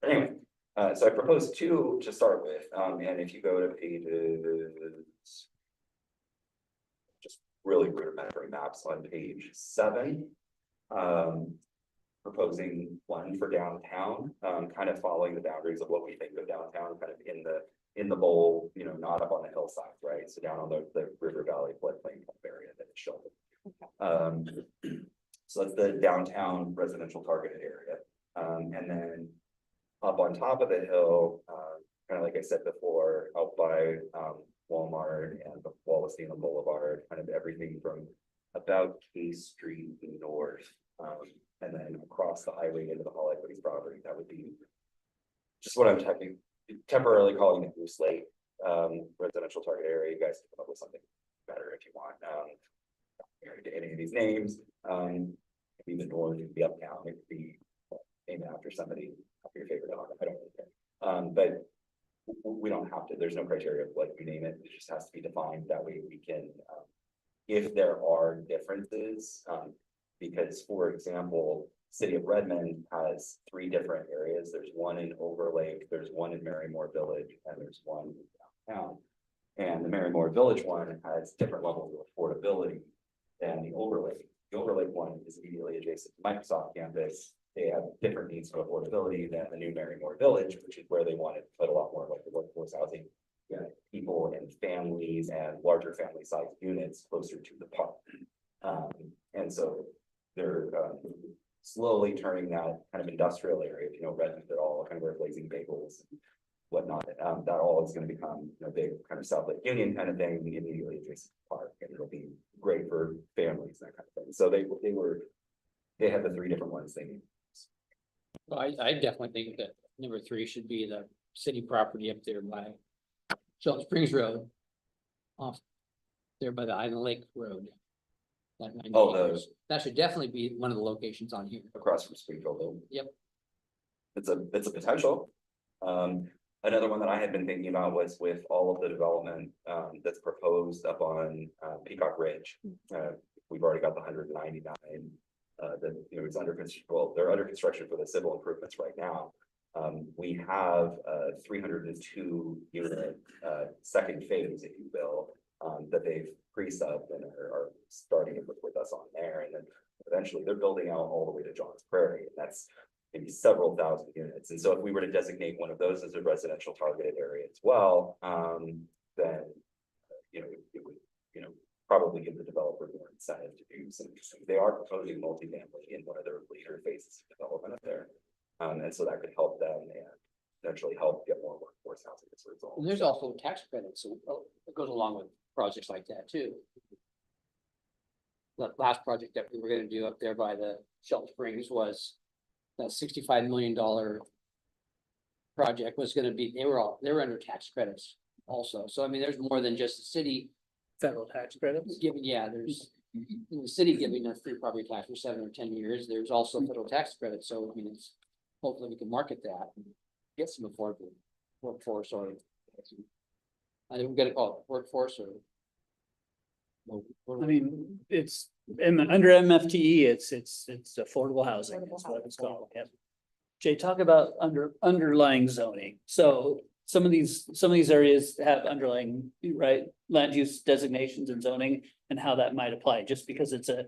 Anyway, so I proposed two to start with, and if you go to pages. Just really rudimentary maps on page 7. Proposing one for downtown, kind of following the boundaries of what we think of downtown, kind of in the bowl, you know, not up on the hillside, right? So down on the river valley floodplain kind of area that it's shown. So that's the downtown residential targeted area. And then up on top of the hill, kind of like I said before, out by Walmart and the Wallacena Boulevard, kind of everything from about K Street north, and then across the highway into the Hall Equities property. That would be just what I'm temporarily calling the Goose Lake residential target area. You guys can come up with something better if you want. Married to any of these names, maybe the north, it could be uptown, it could be named after somebody, after your favorite dog. I don't really care. But we don't have to. There's no criteria of like you name it. It just has to be defined. That way we can. If there are differences, because for example, City of Redmond has 3 different areas. There's one in Overlake, there's one in Marymore Village, and there's one downtown. And the Marymore Village one has different levels of affordability than the Overlake. The Overlake one is immediately adjacent to Microsoft campus. They have different needs for affordability than the new Marymore Village, which is where they wanted to put a lot more like the workforce housing. People and families and larger family size units closer to the park. And so they're slowly turning that kind of industrial area, if you know, Redmond, they're all kind of where Blazing Bagels and whatnot. That all is going to become a big kind of South Lake Union kind of thing immediately adjacent to the park, and it'll be great for families and that kind of thing. So they have the 3 different ones they need. Well, I definitely think that number 3 should be the city property up there by Shelton Springs Road. Off there by the Island Lake Road. That 90 Oh, acres. That should definitely be one of the locations on here. Across from Springfield. Yep. It's a potential. Another one that I had been thinking about was with all of the development that's proposed up on Peacock Ridge. We've already got the 199 that, you know, it's under construction. Well, they're under construction for the civil improvements right now. We have 302 unit second phase, if you will, that they've pre-subbed and are starting to work with us on there. And then eventually they're building out all the way to Johns Prairie, and that's maybe several thousand units. And so if we were to designate one of those as a residential targeted area as well, then you know, it would, you know, probably give the developer more incentive to do some. They are proposing multifamily in one of their later phases of development up there. And so that could help them and eventually help get more workforce housing as a result. And there's also tax credits, so it goes along with projects like that too. The last project that we were gonna do up there by the Shelton Springs was that $65 million project was gonna be, they were under tax credits also. So I mean, there's more than just the city Federal tax credits. giving, there's the city giving us free property tax for 7 or 10 years. There's also federal tax credits. So I mean, it's hopefully we can market that and get some affordable workforce, or I don't get it called workforce or. I mean, it's under MFTE, it's affordable housing, that's what it's called. Yep. Jay, talk about underlying zoning. So some of these areas have underlying, right, land use designations and zoning, and how that might apply. Just because it's an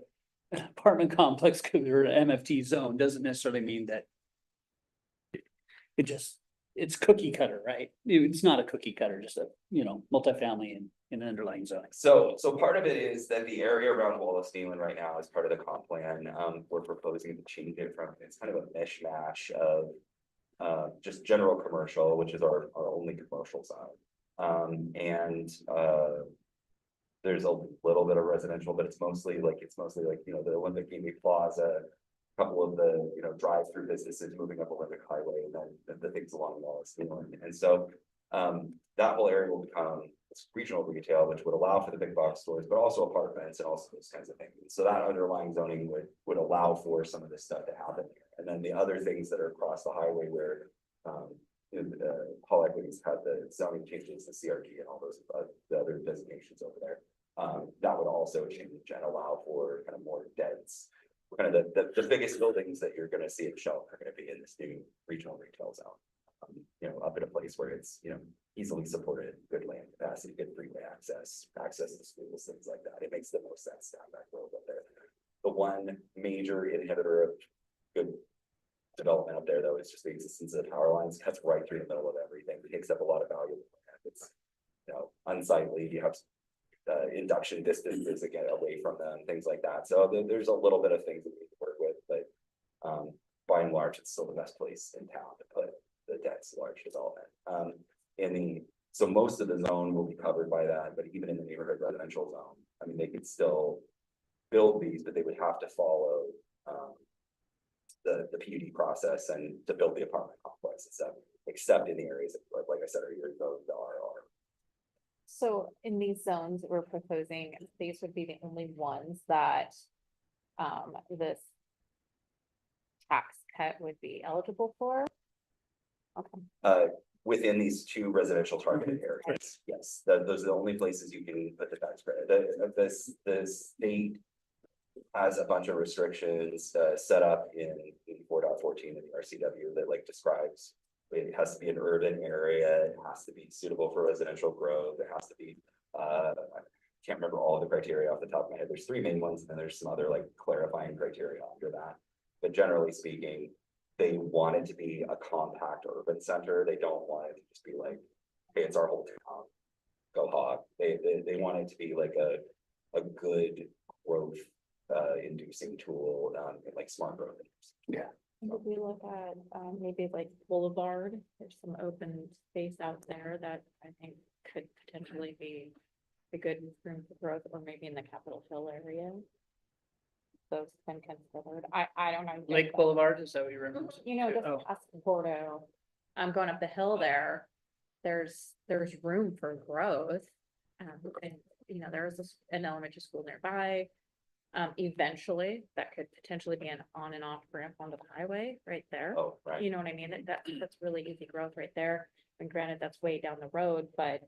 apartment complex or an MFT zone doesn't necessarily mean that it just it's cookie cutter, right? It's not a cookie cutter, just a, multifamily in an underlying zone. So part of it is that the area around Wallace Neyland right now is part of the comp plan. We're proposing to change it from, it's kind of a mishmash of. Just general commercial, which is our only commercial side. There's a little bit of residential, but it's mostly like, the Olympic Gaming Plaza. Couple of the, drive-through businesses moving up Olympic Highway, and then the things along Wallace Neyland. And so, that whole area will become regional retail, which would allow for the big box stores, but also apartments and also those kinds of things. So that underlying zoning would allow for some of this stuff to happen. And then the other things that are across the highway where, Hall Equities had the zoning changes, the CRT and all those, the other designations over there. That would also change and allow for kind of more dense, kind of the biggest buildings that you're gonna see at Shell are gonna be in this new regional retail zone. Up in a place where it's, easily supported, good land capacity, good freeway access to schools, things like that. It makes the most sense to have that growth up there. The one major inhibitor of good development up there, though, is just the existence of the power lines. Cuts right through the middle of everything. It takes up a lot of valuable land. It's, unsightly. You have induction distances that get away from them, things like that. So there's a little bit of things that we need to work with, but by and large, it's still the best place in town to put the dense large development. So most of the zone will be covered by that, but even in the neighborhood residential zone, I mean, they could still build these, but they would have to follow the PUD process and to build the apartment complex and stuff, except in the areas that, like I said, are the RR. So in these zones, we're proposing, these would be the only ones that this tax cut would be eligible for? Okay. Within these two residential targeted areas, yes, those are the only places you can put the tax credit. The state has a bunch of restrictions set up in 4.14 of the RCW that like describes it has to be an urban area, it has to be suitable for residential growth, it has to be I can't remember all of the criteria off the top of my head. There's three main ones, and then there's some other like clarifying criteria under that. But generally speaking, they want it to be a compact urban center. They don't want it to just be like, hey, it's our whole town, go hog. They want it to be like a good growth inducing tool, like smart growth. Yeah. Would we look at maybe like Boulevard? There's some open space out there that I think could potentially be a good room for growth, or maybe in the Capitol Hill area. Those been considered. I don't know. Lake Boulevard, is that what you remember? Just Oh. past Bordeaux. I'm going up the hill there. There's room for growth. And there's an elementary school nearby. Eventually, that could potentially be an on and off ramp onto the highway right there. Oh, right. You know what I mean? That's really easy growth right there. And granted, that's way down the road, but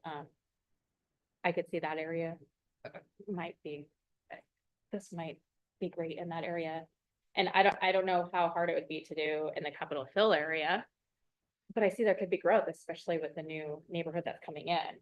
I could see that area this might be great in that area. And I don't know how hard it would be to do in the Capitol Hill area. But I see there could be growth, especially with the new neighborhood that's coming in,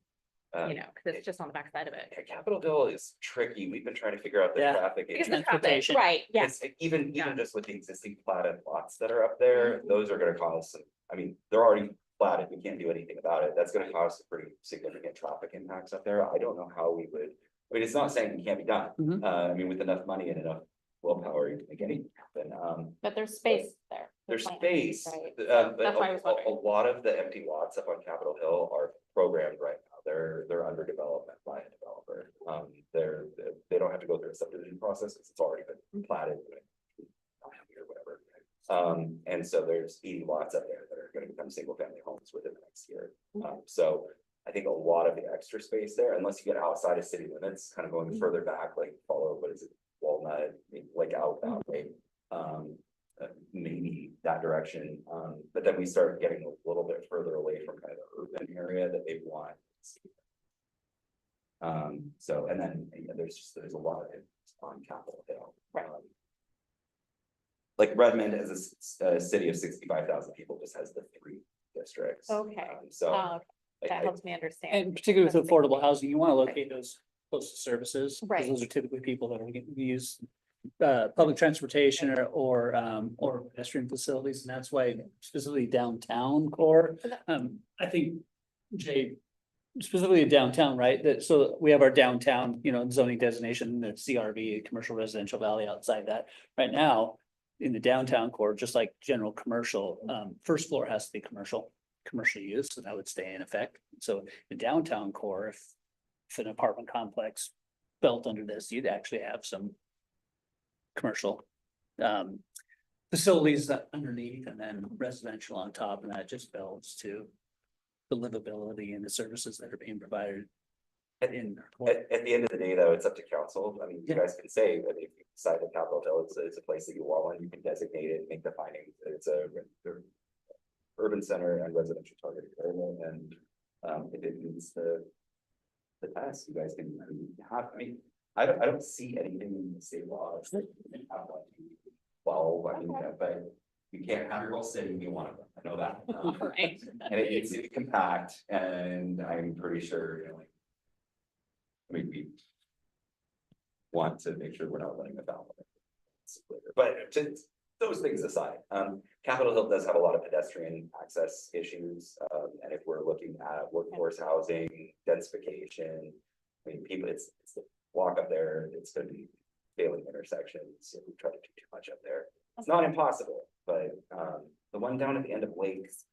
because it's just on the backside of it. Capitol Hill is tricky. We've been trying to figure out the Yeah. traffic. Because the traffic, Transportation. right, yeah. Even Yeah. just with the existing platted lots that are up there, those are gonna cause some, I mean, they're already platted, we can't do anything about it. That's gonna cause some pretty significant traffic impacts up there. I don't know how we would, it's not saying it can't be done. Mhm. With enough money and enough willpower, you can make anything happen. But there's space there. There's Plant, space, right? but That's why I was a wondering. lot of the empty lots up on Capitol Hill are programmed right now. They're under development by a developer. They don't have to go through a subdivision process because it's already been platted. Or whatever. And so there's 80 lots up there that are going to become single family homes within the next year. So I think a lot of the extra space there, unless you get outside of city limits, kind of going further back, like follow, what is it, Walnut, like out that way. Maybe that direction, but then we start getting a little bit further away from kind of the urban area that they want. So, and then there's a lot of it on Capitol Hill. Right. Like Redmond as a city of 65,000 people just has the 3 districts. Okay. So That I- helps me understand. And particularly with That's a big affordable deal. housing, you want to locate those close to services. 'cause Right. Those are typically people that are getting used public transportation or pedestrian facilities, and that's why specifically downtown core. I think, Jay, specifically downtown, right? That, so we have our downtown, zoning designation, the CRV, commercial residential valley outside that. Right now, in the downtown core, just like general commercial, first floor has to be commercial use, and that would stay in effect. So the downtown core, if an apartment complex built under this, you'd actually have some commercial facilities that underneath, and then residential on top, and that just builds to the livability and the services that are being provided in. At the end of the day, though, it's up to council. I mean, you Yeah. guys can say that if you decide that Capitol Hill is a place that you want, you can designate it, make the findings, that it's a urban center and residential target area, and if it meets the test, you guys can, I don't see anything in the state laws that have like 12, but you can't have your whole city be one of them. I know that. Right. And it needs to be compact, and I'm pretty sure, we want to make sure we're not letting the foul. But just those things aside, Capitol Hill does have a lot of pedestrian access issues. And if we're looking at workforce housing, densification, people, it's the walk up there, it's gonna be failing intersections if we try to do too much up there. It's not impossible, but the one down at the end of Lakes,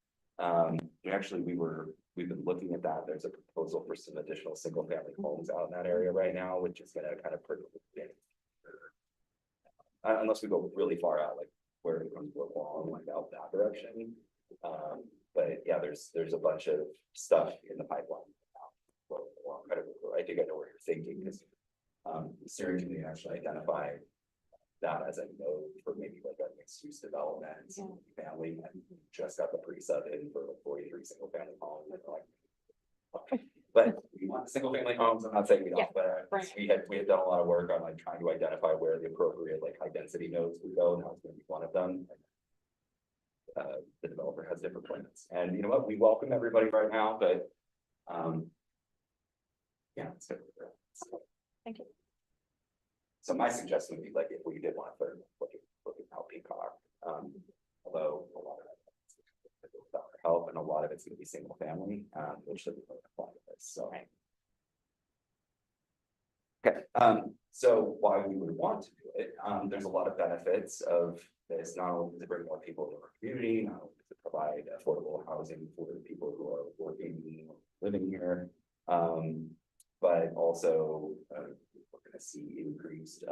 we've been looking at that. There's a proposal for some additional single family homes out in that area right now, which is gonna kind of unless we go really far out, like where it becomes long, like out that direction. But yeah, there's a bunch of stuff in the pipeline. I think I know what you're thinking, because the steering committee actually identified that as a node for maybe like a mixed use development, family, and just got the pre-sub in for 43 single family homes. And like, okay. But we want single family homes. I'm not saying we don't, but we had done a lot of work on like trying to identify where the appropriate like high density nodes would go, and that was going to be one of them. The developer has different plans, and you know what? We welcome everybody right now, but yeah, it's good. Thank you. So my suggestion would be like if we did want to look at out Peacock, although a lot of that help, and a lot of it's going to be single family, which doesn't really apply to this. So. Okay, so why we would want to do it, there's a lot of benefits of this, not only to bring more people to our community, not only to provide affordable housing for the people who are working, living here, but also we're going to see increased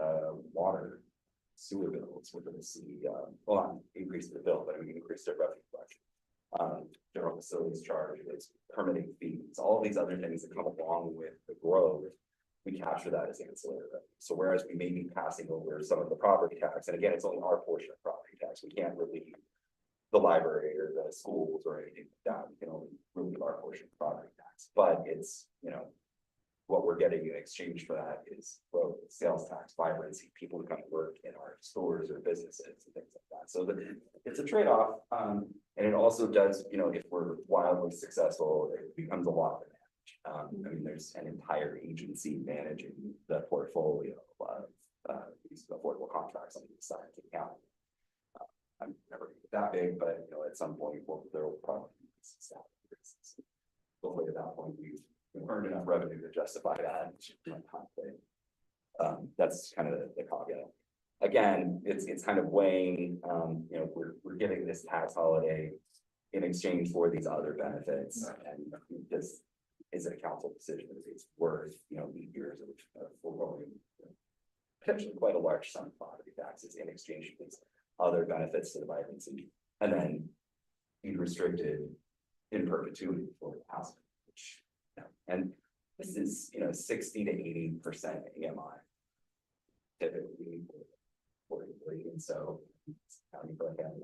water, sewer bills. We're going to see, well, not increase the bill, but I mean increase their revenue collection. General facilities charges, permitting fees, all these other things that come along with the growth. We capture that as ancillary revenue. So whereas we may be passing over some of the property tax, and again, it's only our portion of property tax. We can't relieve the library or the schools or anything like that. We can only relieve our portion of property tax. But it's, what we're getting in exchange for that is growth, sales tax, vibrancy, people who come to work in our stores or businesses and things like that. So it's a trade-off. And it also does, if we're wildly successful, it becomes a lot of it. I mean, there's an entire agency managing the portfolio of these affordable contracts on the side of the county. I'm never gonna get that big, but at some point, there will probably be some. Hopefully, at that point, we've earned enough revenue to justify that. That's kind of the caveat. Again, it's kind of weighing. We're getting this tax holiday in exchange for these other benefits, and this is a council decision. It's worth 8 years of foregoing potentially quite a large sum of property taxes in exchange for these other benefits to the vibrancy, and then be restricted in perpetuity for the housing, which and this is 60 to 80% AMI typically for and so county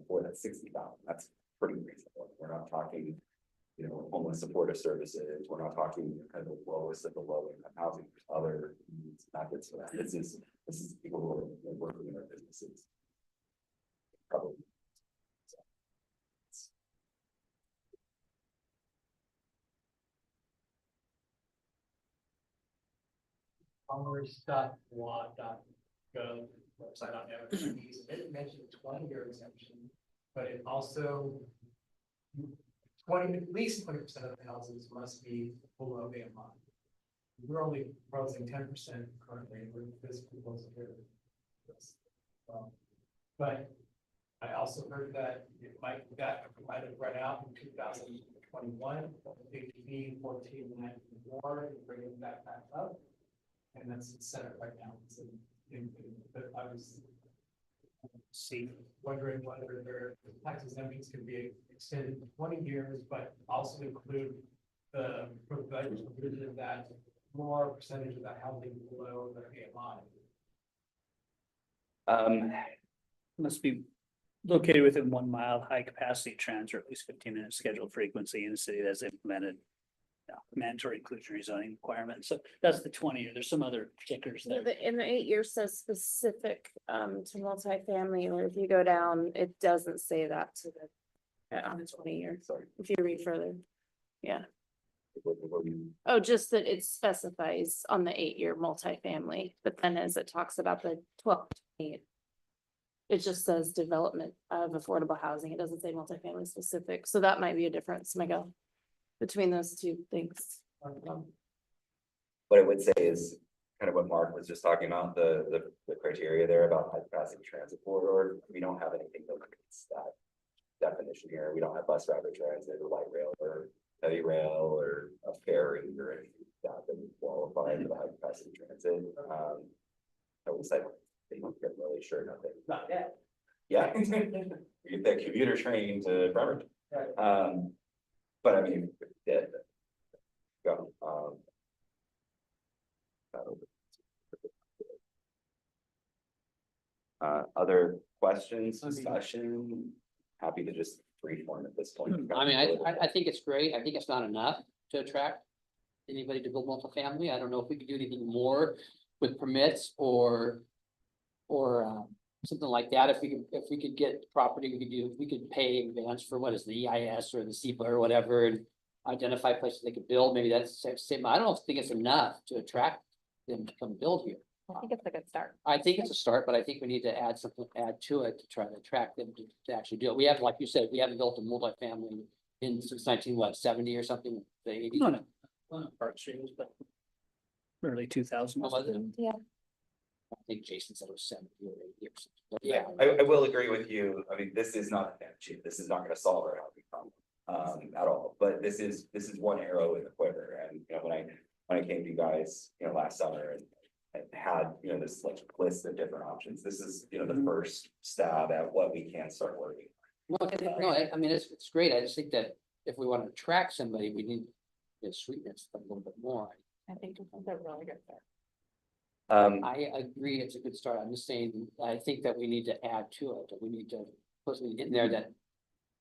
for that 60,000. That's pretty reasonable. We're not talking homeless supportive services. We're not talking kind of the lowest of the low income housing. There's other methods for that. This is people who are working in their businesses. Probably. So, Commerce.wa.gov. website on Airbnbs, and it mentioned 20-year exemption, but it also. 20, at least 20% of the houses must be below AMI. We're only proposing 10% currently with this proposal here. But I also heard that it might have run out in 2021, HB 1494, and bringing that back up. And that's in Senate right now. It's but I was wondering whether their tax exemptions can be extended to 20 years, but also include the provision that more percentage of the housing below the AMI. Must be located within 1 mile high capacity trans or at least 15-minute scheduled frequency in a city that's implemented. Mandatory inclusionary zoning requirements. So that's the 20-year. There's some other kickers there. In the 8 years says specific to multifamily, or if you go down, it doesn't say that to the on the 20 year. Sorry. If you read further. Yeah. What you- Oh, just that it specifies on the 8 year multifamily, but then as it talks about the 12 to 20, it just says development of affordable housing. It doesn't say multifamily specific. So that might be a difference, Miguel, between those two things. What I would say is kind of what Mark was just talking about, the criteria there about high capacity transit corridor. We don't have anything that meets that definition here. We don't have bus rapid transit or light rail or heavy rail or a ferry or anything like that would qualify for the high capacity transit. I would say they don't get really sure nothing. Not yet. Yeah. We get that commuter train to Bremerton. Right. But I mean, yeah. Go. Other questions, discussion? Happy to just reform at this point. I mean, I think it's great. I think it's not enough to attract anybody to build multifamily. I don't know if we could do anything more with permits or something like that. If we could get property, we could pay advance for what is the EIS or the SEPA or whatever and identify places they could build. Maybe that's the same. I don't think it's enough to attract them to come build here. I think it's a good start. I think it's a start, but I think we need to add to it to try to attract them to actually do it. We have, like you said, we haven't built a multifamily since 1970 or something, the 80s. No, Park Street was but early 2000s. Oh, was it? Yeah. I think Jason said it was 70 or 80 years. Yeah, I will agree with you. I mean, this is not a cheap. This is not gonna solve our housing problem at all, but this is one arrow in the quiver. And you know, when I came to you guys, you know, last summer and had, you know, this like list of different options, this is, you know, the first stab at what we can start working. Well, no, I mean, it's great. I just think that if we want to attract somebody, we need to sweeten it a little bit more. I think it's a really good start. I agree, it's a good start. I'm just saying, I think that we need to add to it, that we need to put something in there that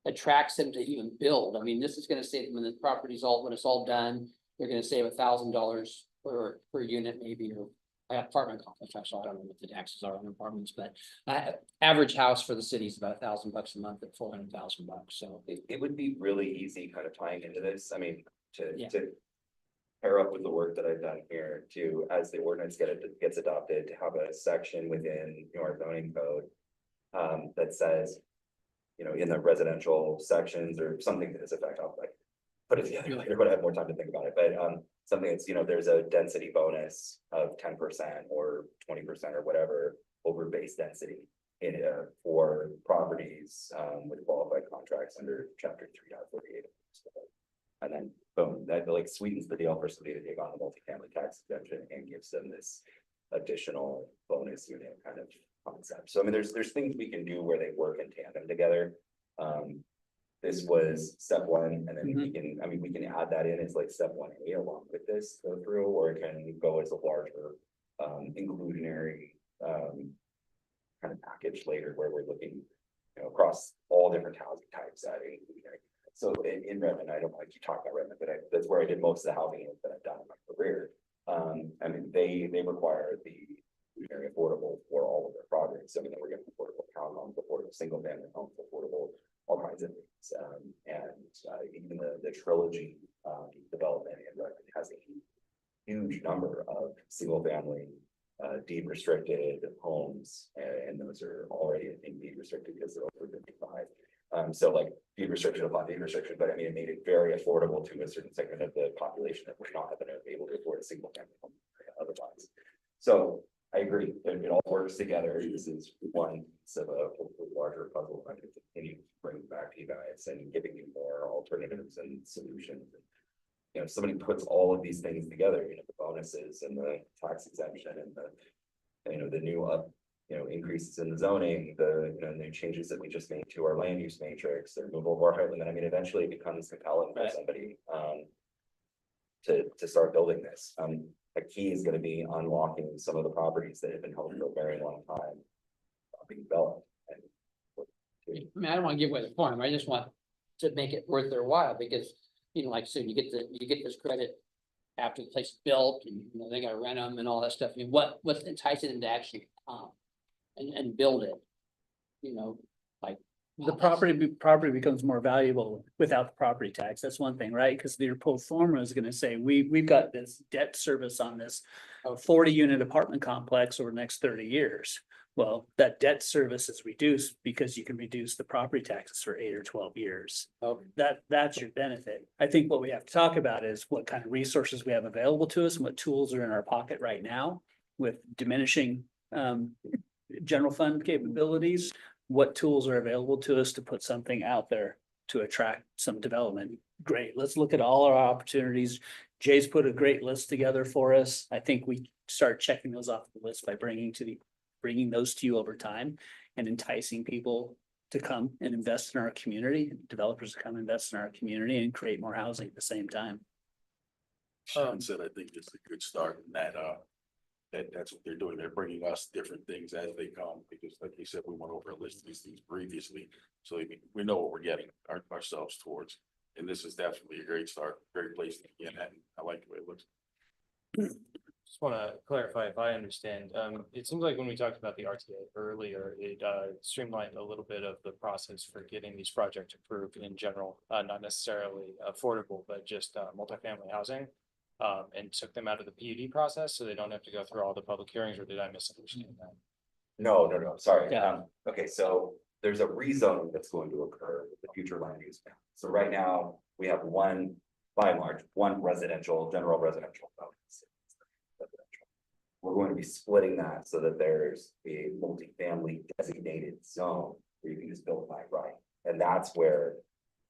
attracts them to even build. I mean, this is gonna save them when the property's when it's all done, they're gonna save $1,000 per unit maybe, or apartment complex, so I don't know what the taxes are on apartments, but average house for the city is about $1,000 a month at $400,000, so. It would be really easy kind of tying into this. I mean, Yeah. to pair up with the work that I've done here to, as the ordinance gets adopted, to have a section within your zoning code that says, you know, in the residential sections or something to this effect. I'll like put it together later, but I have more time to think about it. But something that's, you know, there's a density bonus of 10% or 20% or whatever over base density in for properties with qualified contracts under chapter 3.48. And then boom, that like sweetens the deal for somebody to take on the multifamily tax exemption and gives them this additional bonus unit kind of concept. So I mean, there's things we can do where they work in tandem together. This was step one, and then we can add that in as like step 1A along with this go through, or it can go as a larger inclusionary kind of package later where we're looking, you know, across all different housing types at inclusionary. So in Redmond, I don't like to talk about Redmond, but that's where I did most of the housing that I've done in my career. I mean, they require the inclusionary affordable for all of their projects. I mean, we're getting affordable townhomes, affordable single family homes, affordable all kinds of things. Even the trilogy development in Redmond has a huge number of single family deed restricted homes, and those are already, I think, deed restricted because they're over 55. So like deed restriction upon deed restriction, but I mean, it made it very affordable to a certain segment of the population that was not able to afford a single family home otherwise. So I agree, it all works together. This is one piece of a hopefully larger puzzle. I can continue to bring back to you guys and giving you more alternatives and solutions. You know, somebody puts all of these things together, you know, the bonuses and the tax exemption and the, you know, the new increases in the zoning, the, you know, new changes that we just made to our land use matrix, the removal of our height limit. I mean, eventually it becomes compelling for Right. somebody, to start building this. A key is gonna be unlocking some of the properties that have been held for a very long time, not being developed. And I mean, I don't wanna give away the farm, I just want to make it worth their while, because, you know, like I said, you get this credit after the place is built, and, you know, they gotta rent them and all that stuff. I mean, what's enticing them to actually come and build it? You know, like. The property becomes more valuable without the property tax. That's one thing, right? Because your pro forma is gonna say, we've got this debt service on this 40-unit apartment complex over the next 30 years. Well, that debt service is reduced because you can reduce the property taxes for 8 or 12 years. Okay. That's your benefit. I think what we have to talk about is what kind of resources we have available to us and what tools are in our pocket right now with diminishing general fund capabilities. What tools are available to us to put something out there to attract some development? Great, let's look at all our opportunities. Jay's put a great list together for us. I think we start checking those off the list by bringing those to you over time and enticing people to come and invest in our community, developers to come invest in our community and create more housing at the same time. Sean said, I think it's a good start in that, that's what they're doing. They're bringing us different things as they come, because like you said, we went over a list of these things previously. So we know what we're getting ourselves towards. And this is definitely a great start, great place to begin at. I like the way it looks. Just want to clarify if I understand. It seems like when we talked about the RTA earlier, it streamlined a little bit of the process for getting these projects approved in general, not necessarily affordable, but just multifamily housing. And took them out of the PUD process, so they don't have to go through all the public hearings, or did I misunderstand that? No, sorry. Yeah. Okay, so there's a rezoning that's going to occur with the future land use map. So right now, we have one, by and large, one general residential. We're going to be splitting that so that there's a multifamily designated zone where you can just build by right. And that's where,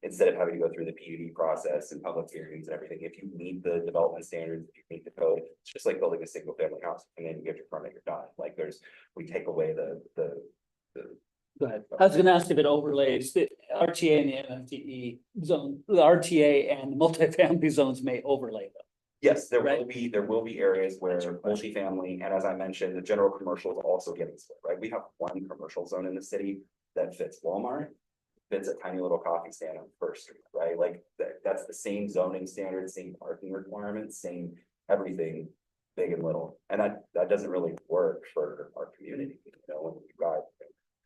instead of having to go through the PUD process and public hearings and everything, if you meet the development standards, if you meet the code, it's just like building a single family house, and then you get your permit, you're done. Like we take away the. Go ahead. I was gonna ask if it overlays the RTA and the MFTE zone, the RTA and the multifamily zones may overlay them. Yes, there Right. will be areas where That's your question. multifamily, and as I mentioned, the general commercial is also getting split, right? We have one commercial zone in the city that fits Walmart. Fits a tiny little coffee stand on First Street, right? Like that's the same zoning standards, same parking requirements, same everything, big and little. And that doesn't really work for our community, you know, when we've got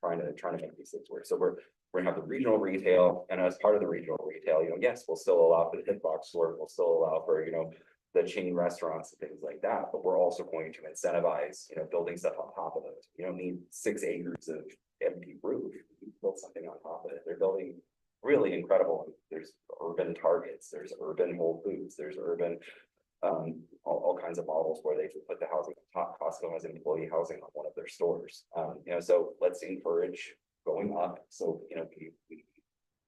trying to make these things work. So we're gonna have the regional retail, and as part of the regional retail, you know, yes, we'll still allow for the hit box store, we'll still allow for, you know, the chain restaurants and things like that, but we're also going to incentivize, you know, building stuff on top of those. You don't need 6 acres of empty roof, you build something on top of it. They're building really incredible. There's urban Targets, there's urban Whole Foods, there's urban all kinds of models where they put the housing on top. Costco has employee housing on one of their stores. You know, so let's encourage going up, so you know we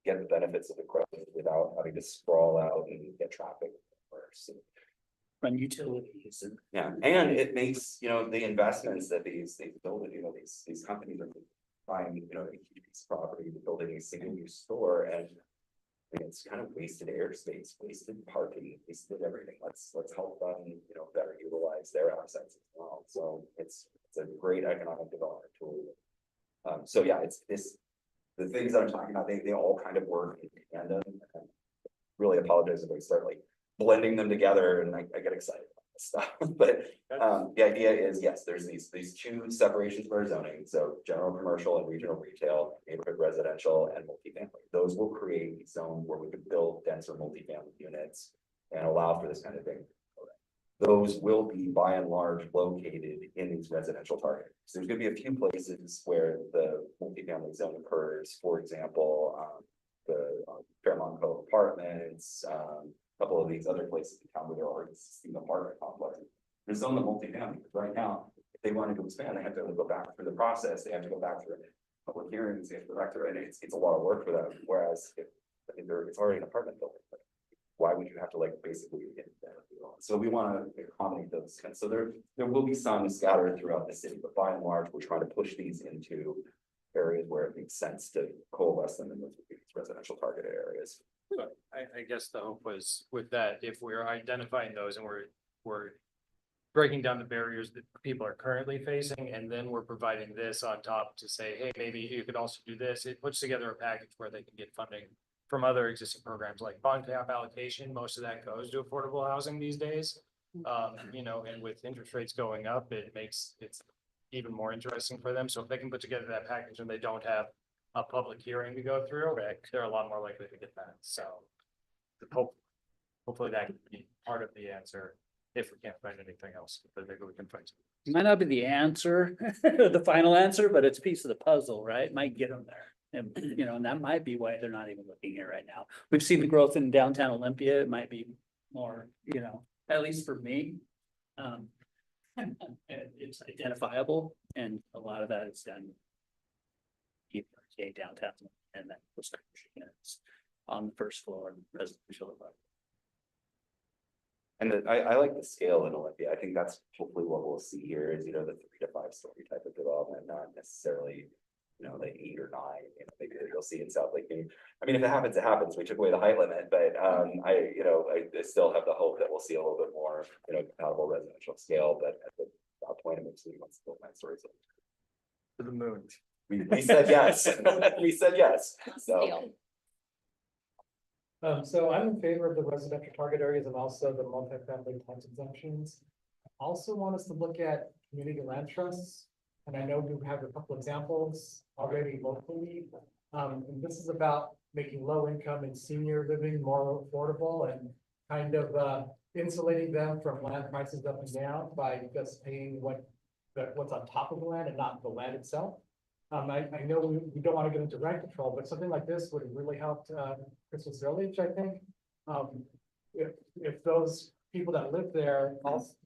get the benefits of the growth without having to sprawl out and get traffic worse. Run utilities and. Yeah, and it makes, you know, the investments that these building, you know, these companies are buying, you know, a huge piece of property, building a single use store, and it's kind of wasted airspace, wasted parking, wasted everything. Let's help them, you know, better utilize their assets as well. So it's a great economic development tool. So yeah, the things that I'm talking about, they all kind of work in tandem. And really apologize if I start like blending them together and I get excited about this stuff. But the idea is, yes, there's these two separations for zoning. So general commercial and regional retail, neighborhood residential and multifamily. Those will create a zone where we can build denser multifamily units and allow for this kind of thing. those will be by and large located in these residential targets. There's gonna be a few places where the multifamily zone occurs, for example, the Fairmont Cove Apartments, a couple of these other places in town where there are existing apartment complexes. There's some of the multifamily, right now, if they wanted to expand, they have to go back through the process, they have to go back through public hearings, they have to go back through, and it's a lot of work for them, whereas if, I think it's already an apartment building. Why would you have to like basically get that? So we want to accommodate those, and so there will be some scattered throughout the city, but by and large, we're trying to push these into areas where it makes sense to coalesce them in those residential targeted areas. But I guess the hope was with that, if we're identifying those and we're breaking down the barriers that people are currently facing, and then we're providing this on top to say, hey, maybe you could also do this. It puts together a package where they can get funding from other existing programs like bond cap allocation. Most of that goes to affordable housing these days. You know, and with interest rates going up, it's even more interesting for them. So if they can put together that package and they don't have a public hearing to go through, they're a lot more likely to get that. So hopefully that can be part of the answer if we can't find anything else, but maybe we can find something. It might not be the answer, the final answer, but it's a piece of the puzzle, right? Might get them there. And, you know, and that might be why they're not even looking here right now. We've seen the growth in downtown Olympia. It might be more, you know, at least for me. It's identifiable, and a lot of that is done. Downtown, and that was on the first floor residential. And I like the scale in Olympia. I think that's hopefully what we'll see here is, you know, the 3 to 5 story type of development, not necessarily, you know, the 8 or 9, you know, maybe you'll see in South Lake. I mean, if it happens, it happens. We took away the height limit, but I still have the hope that we'll see a little bit more, you know, compatible residential scale, but at that point, it makes me want to build 9 stories. To the moon. We said yes. We said yes. So. Deal. So I'm in favor of the residential target areas and also the multifamily tax exemptions. I also want us to look at community land trusts. And I know we have a couple examples already locally. And this is about making low income and senior living more affordable and kind of insulating them from land prices up and down by just paying what's on top of the land and not the land itself. I know we don't want to get into rent control, but something like this would have really helped Christmas Village, I think. If those people that live there also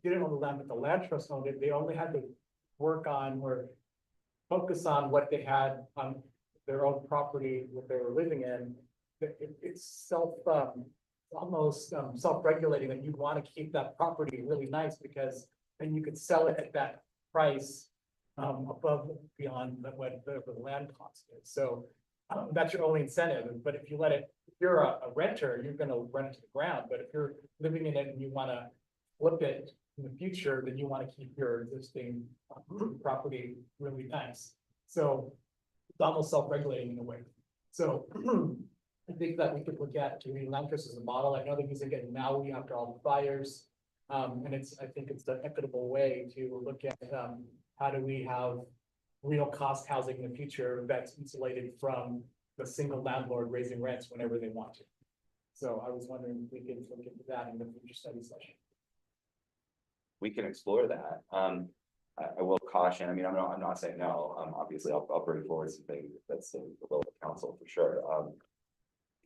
didn't own the land, but the land trust owned it, they only had to work on or focus on what they had on their own property, what they were living in. It's almost self-regulating that you'd want to keep that property really nice because then you could sell it at that price above beyond what the land cost is. So that's your only incentive. But if you if you're a renter, you're going to rent it to the ground. But if you're living in it and you want to flip it in the future, then you want to keep your existing property really nice. So it's almost self-regulating in a way. So I think that we could look at community land trusts as a model. I know they're using it in Maui after all the fires. And I think it's the equitable way to look at how do we have real cost housing in the future that's insulated from the single landlord raising rents whenever they want to. So I was wondering if we could look into that in the future study session. We can explore that. I will caution, I mean, I'm not saying no, obviously I'll bring forward something that's the will of council for sure.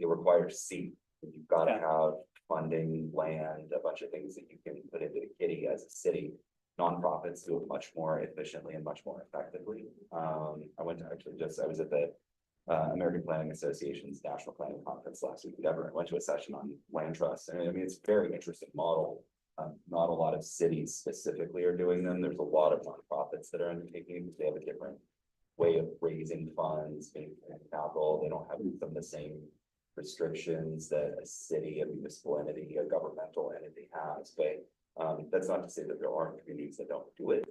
It requires seat, you've got to have funding, land, a bunch of things that you can put into the kitty as a city. Nonprofits do it much more efficiently and much more effectively. I was at the American Planning Association's National Planning Conference last week. I went to a session on land trusts, and I mean, it's a very interesting model. Not a lot of cities specifically are doing them. There's a lot of nonprofits that are undertaking because they have a different way of raising funds, making capital. They don't have some of the same restrictions that a city, a municipal entity, a governmental entity has. But that's not to say that there aren't communities that don't do it.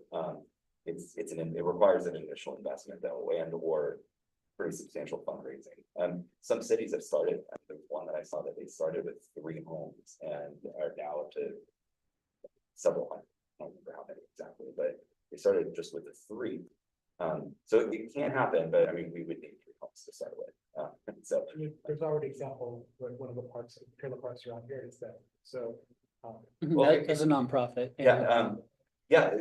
It requires an initial investment though, or pretty substantial fundraising. Some cities have started. There's one that I saw that they started with 3 homes and are now up to several hundred. I don't remember how many exactly, but they started just with the 3. So it can happen, but I mean, we would need 3 homes to start with. So I mean, there's already example where one of the parks, trailer parks around here is that. So Okay. As a nonprofit. Yeah, yeah,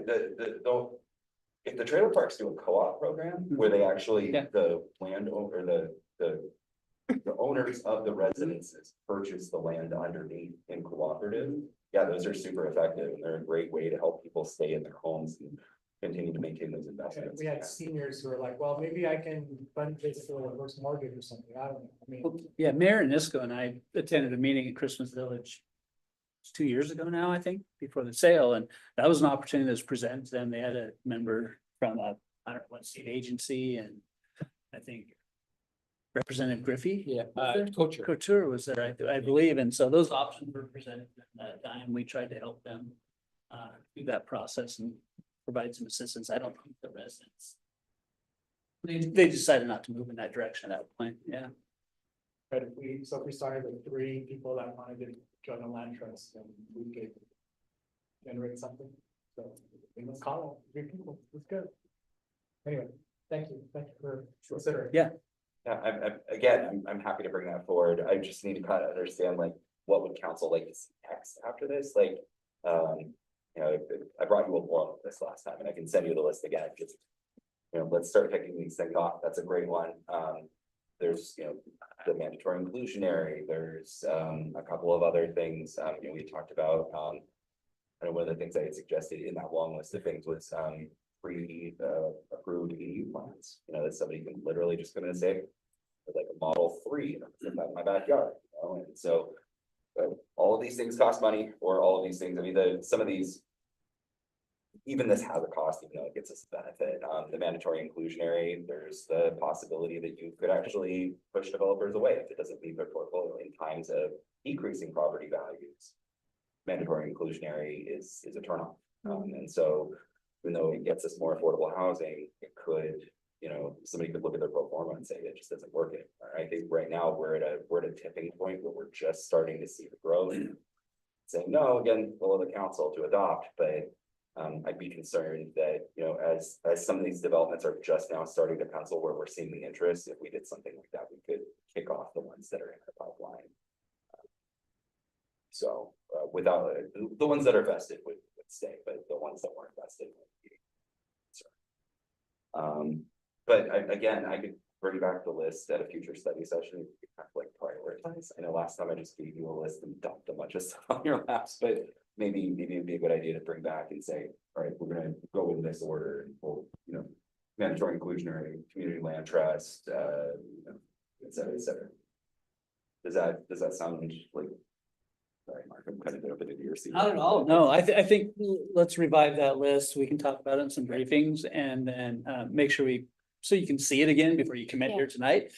if the trailer parks do a co-op program where they actually, Yeah. the landowner, the owners of the residences purchase the land underneath in cooperative. Yeah, those are super effective and they're a great way to help people stay in their homes and continue to maintain those investments. We had seniors who were like, well, maybe I can fund this for a first mortgage or something, I don't know, I mean. Yeah, Mayor Nisco and I attended a meeting at Christmas Village. It's 2 years ago now, I think, before the sale, and that was an opportunity that was presented to them. They had a member from I don't know what state agency, and I think Representative Griffey. Yeah, Was Coach. Couture was there, I believe, and so those options were presented at that time. We tried to help them through that process and provide some assistance. I don't think the residents. They decided not to move in that direction at that point, yeah. But if we started with 3 people that wanted to join a land trust, then we could generate something. So we must call it 3 people, it's good. Anyway, thank you for considering. Yeah. Yeah, I'm happy to bring that forward. I just need to kind of understand like, what would council like to see next after this, like, you know, I brought you along with this last time and I can send you the list again, just. You know, let's start picking these things off. That's a great one. There's, you know, the mandatory inclusionary, there's a couple of other things, you know, we talked about, and one of the things I had suggested in that long list of things was approved EDU plans, you know, that somebody can literally just come in and say, like a Model 3 in my backyard, you know, and so all of these things cost money, or all of these things, I mean, some of these, even this has a cost, even though it gets us a benefit. The mandatory inclusionary, there's the possibility that you could actually push developers away if it doesn't meet their portfolio in times of decreasing property values. Mandatory inclusionary is a turnoff. And so even though it gets us more affordable housing, it could, you know, somebody could look at their pro forma and say it just doesn't work anymore. I think right now we're at a tipping point where we're just starting to see the growth. Saying no, again, below the council to adopt, but I'd be concerned that, you know, as some of these developments are just now starting to pencil where we're seeing the interest, if we did something like that, we could kick off the ones that are in the pipeline. So without the ones that are vested would stay, but the ones that weren't vested would be. But again, I could bring back the list at a future study session, kind of like prioritize. I know last time I just gave you a list and dumped a bunch of stuff on your laps, but maybe it'd be a good idea to bring back and say, all right, we're gonna go in this order and we'll, you know, mandatory inclusionary, community land trust, you know, et cetera, et cetera. Does that sound like? Sorry, Mark, I'm kind of jumping into your seat. Not at all. No, I think let's revive that list. We can talk about it in some briefings and then make sure so you can see it again before you commit here tonight.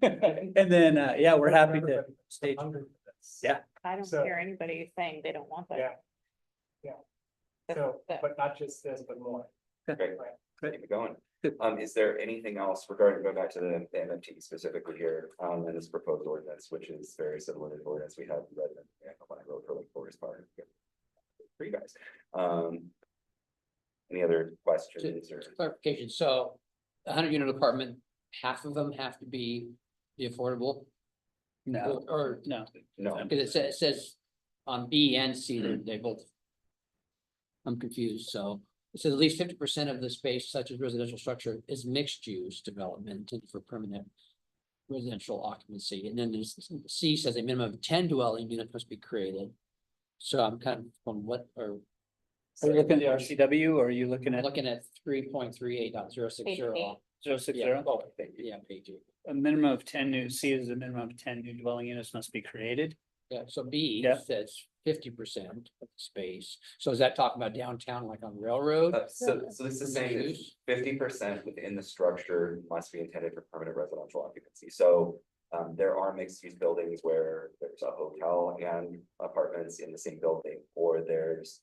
And then, yeah, we're happy to stage. Yeah. I don't So- hear anybody saying they don't want that. Yeah. So, but not just this, but more. Great. Great. Keep it going. Is there anything else regarding, going back to the MMT specifically here, in this proposed ordinance, which is very similar to the ordinance we have read when I wrote for like Forest Park? For you guys. Any other questions or? Clarification, so the 100-unit apartment, half of them have to be the affordable, No, or, no. No, because it says on B and C, they both. I'm confused, so it says at least 50% of the space such as residential structure is mixed use development intended for permanent residential occupancy, and then there's C says a minimum of 10 dwelling units must be created. So I'm kind of on what, or Are you looking at the RCW or are you looking at looking at 3.38.060. 060? Yeah, page 8. A minimum of 10 new, C is a minimum of 10 new dwelling units must be created. Yeah, so B Yeah. says 50% of the space. So is that talking about downtown, like on Railroad? so this is saying that Use? 50% within the structure must be intended for permanent residential occupancy. So there are mixed use buildings where there's a hotel and apartments in the same building, or there's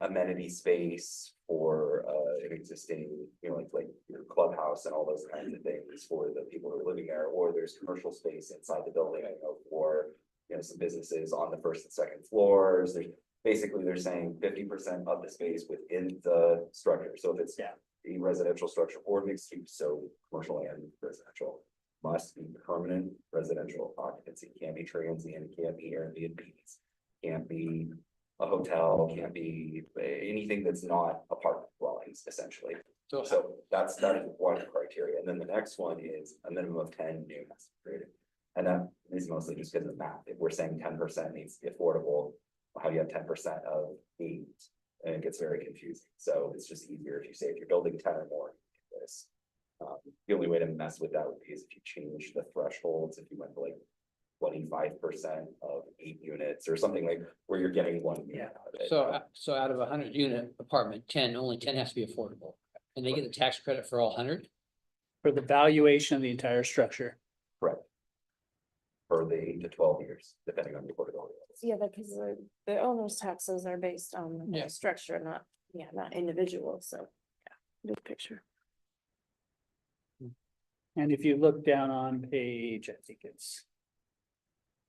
amenity space for an existing, you know, like your clubhouse and all those kinds of things for the people who are living there, or there's commercial space inside the building, you know, for, you know, some businesses on the first and second floors. There's basically, they're saying 50% of the space within the structure. So if it's a residential structure or mixed use, so commercial and residential, must be permanent residential occupancy, can't be transient, can't be Airbnbs. can't be a hotel, can't be anything that's not apartment dwellings, essentially. So So that is one criteria, and then the next one is a minimum of 10 new has to be created. And that is mostly just because of math, if we're saying 10% needs to be affordable, how do you have 10% of 8? And it gets very confusing, so it's just easier if you say if you're building 10 or more, you do this. The only way to mess with that would be is if you change the thresholds, if you went to like 25% of 8 units or something like where you're getting one. unit out of it. So out of a 100-unit apartment, only 10 has to be affordable. And they get the tax credit for all 100? For the valuation of the entire structure. Correct. For the 8 to 12 years, depending on the affordability. levels. Yeah, because the owner's taxes are based on Yeah. the structure, not individual, so, yeah, big picture. And if you look down on page, I think it's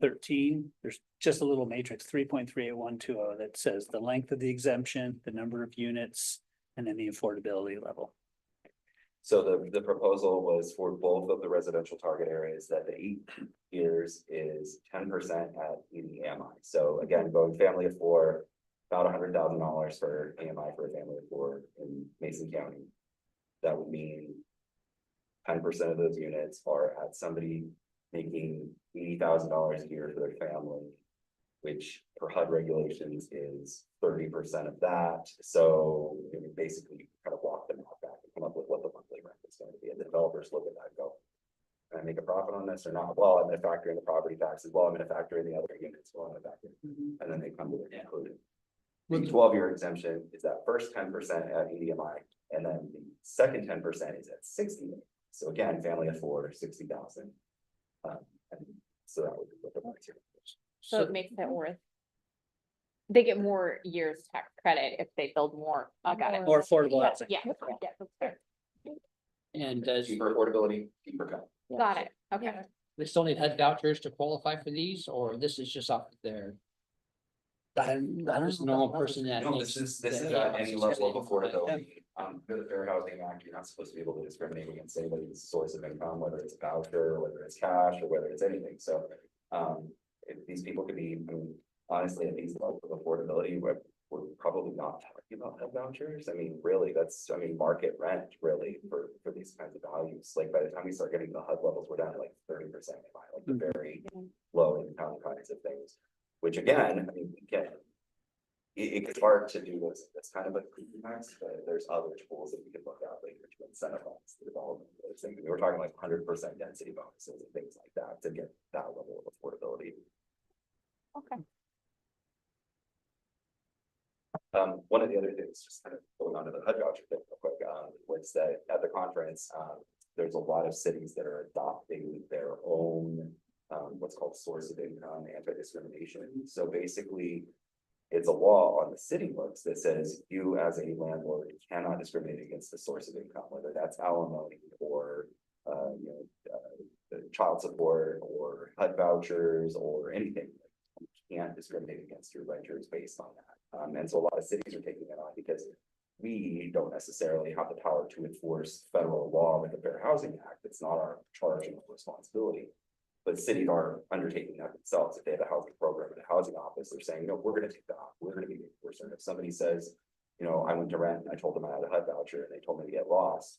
13, there's just a little matrix, 3.38120 that says the length of the exemption, the number of units, and then the affordability level. So the proposal was for both of the residential target areas that the 8 years is 10% at AMI. So again, going family of 4, about $100,000 for AMI for a family of 4 in Mason County. That would mean 10% of those units are at somebody making $80,000 a year for their family, which per HUD regulations is 30% of that. So you know, basically kind of walk them out back and come up with what the monthly rent is going to be. And the developers look at that and go, can I make a profit on this or not? Well, I'm going to factor in the property taxes. Well, I'm going to factor in the other units. Well, I'm going to factor in. And then they come to their conclusion. The 12-year exemption is that first 10% at EDMI, and then the second 10% is at 60. So again, family of 4, 60,000. And so that would be what the criteria is. So it makes it worth. They get more years tax credit if they build more. I got it. More affordable housing. Yeah, that's fair. And does, Cheaper affordability, cheaper cut. Got it. Okay. they still need HUD vouchers to qualify for these, or this is just off their? Just a normal person that. No, makes- this is that- at any level of affordability. For the Fair Housing Act, you're not supposed to be able to discriminate against anybody's source of income, whether it's a voucher, or whether it's cash, or whether it's anything, so. If these people could be, I mean, honestly, at these levels of affordability, we're probably not talking about HUD vouchers. I mean, really, that's, I mean, market rent really for these kinds of values. Like by the time we start getting the HUD levels, we're down to like 30%, like the very low income kinds of things. Which again, I mean, it gets hard to do this. That's kind of a compromise, but there's other tools that we can look at later to incentivize the development of those things. We were talking like 100% density bonuses and things like that to get that level of affordability. Okay. One of the other things, just kind of going on to the HUD voucher thing real quick, was that at the conference, there's a lot of cities that are adopting their own, what's called source of income anti-discrimination. So basically, it's a law on the city books that says you as a landlord cannot discriminate against the source of income, whether that's alimony or, the child support or HUD vouchers or anything. You can't discriminate against your renters based on that. And so a lot of cities are taking that on because we don't necessarily have the power to enforce federal law with the Fair Housing Act. It's not our charge and responsibility. But cities are undertaking that themselves. If they have a housing program and a housing office, they're saying, no, we're going to take that on. We're going to be the enforcer. If somebody says, I went to rent and I told them I had a HUD voucher and they told me to get lost,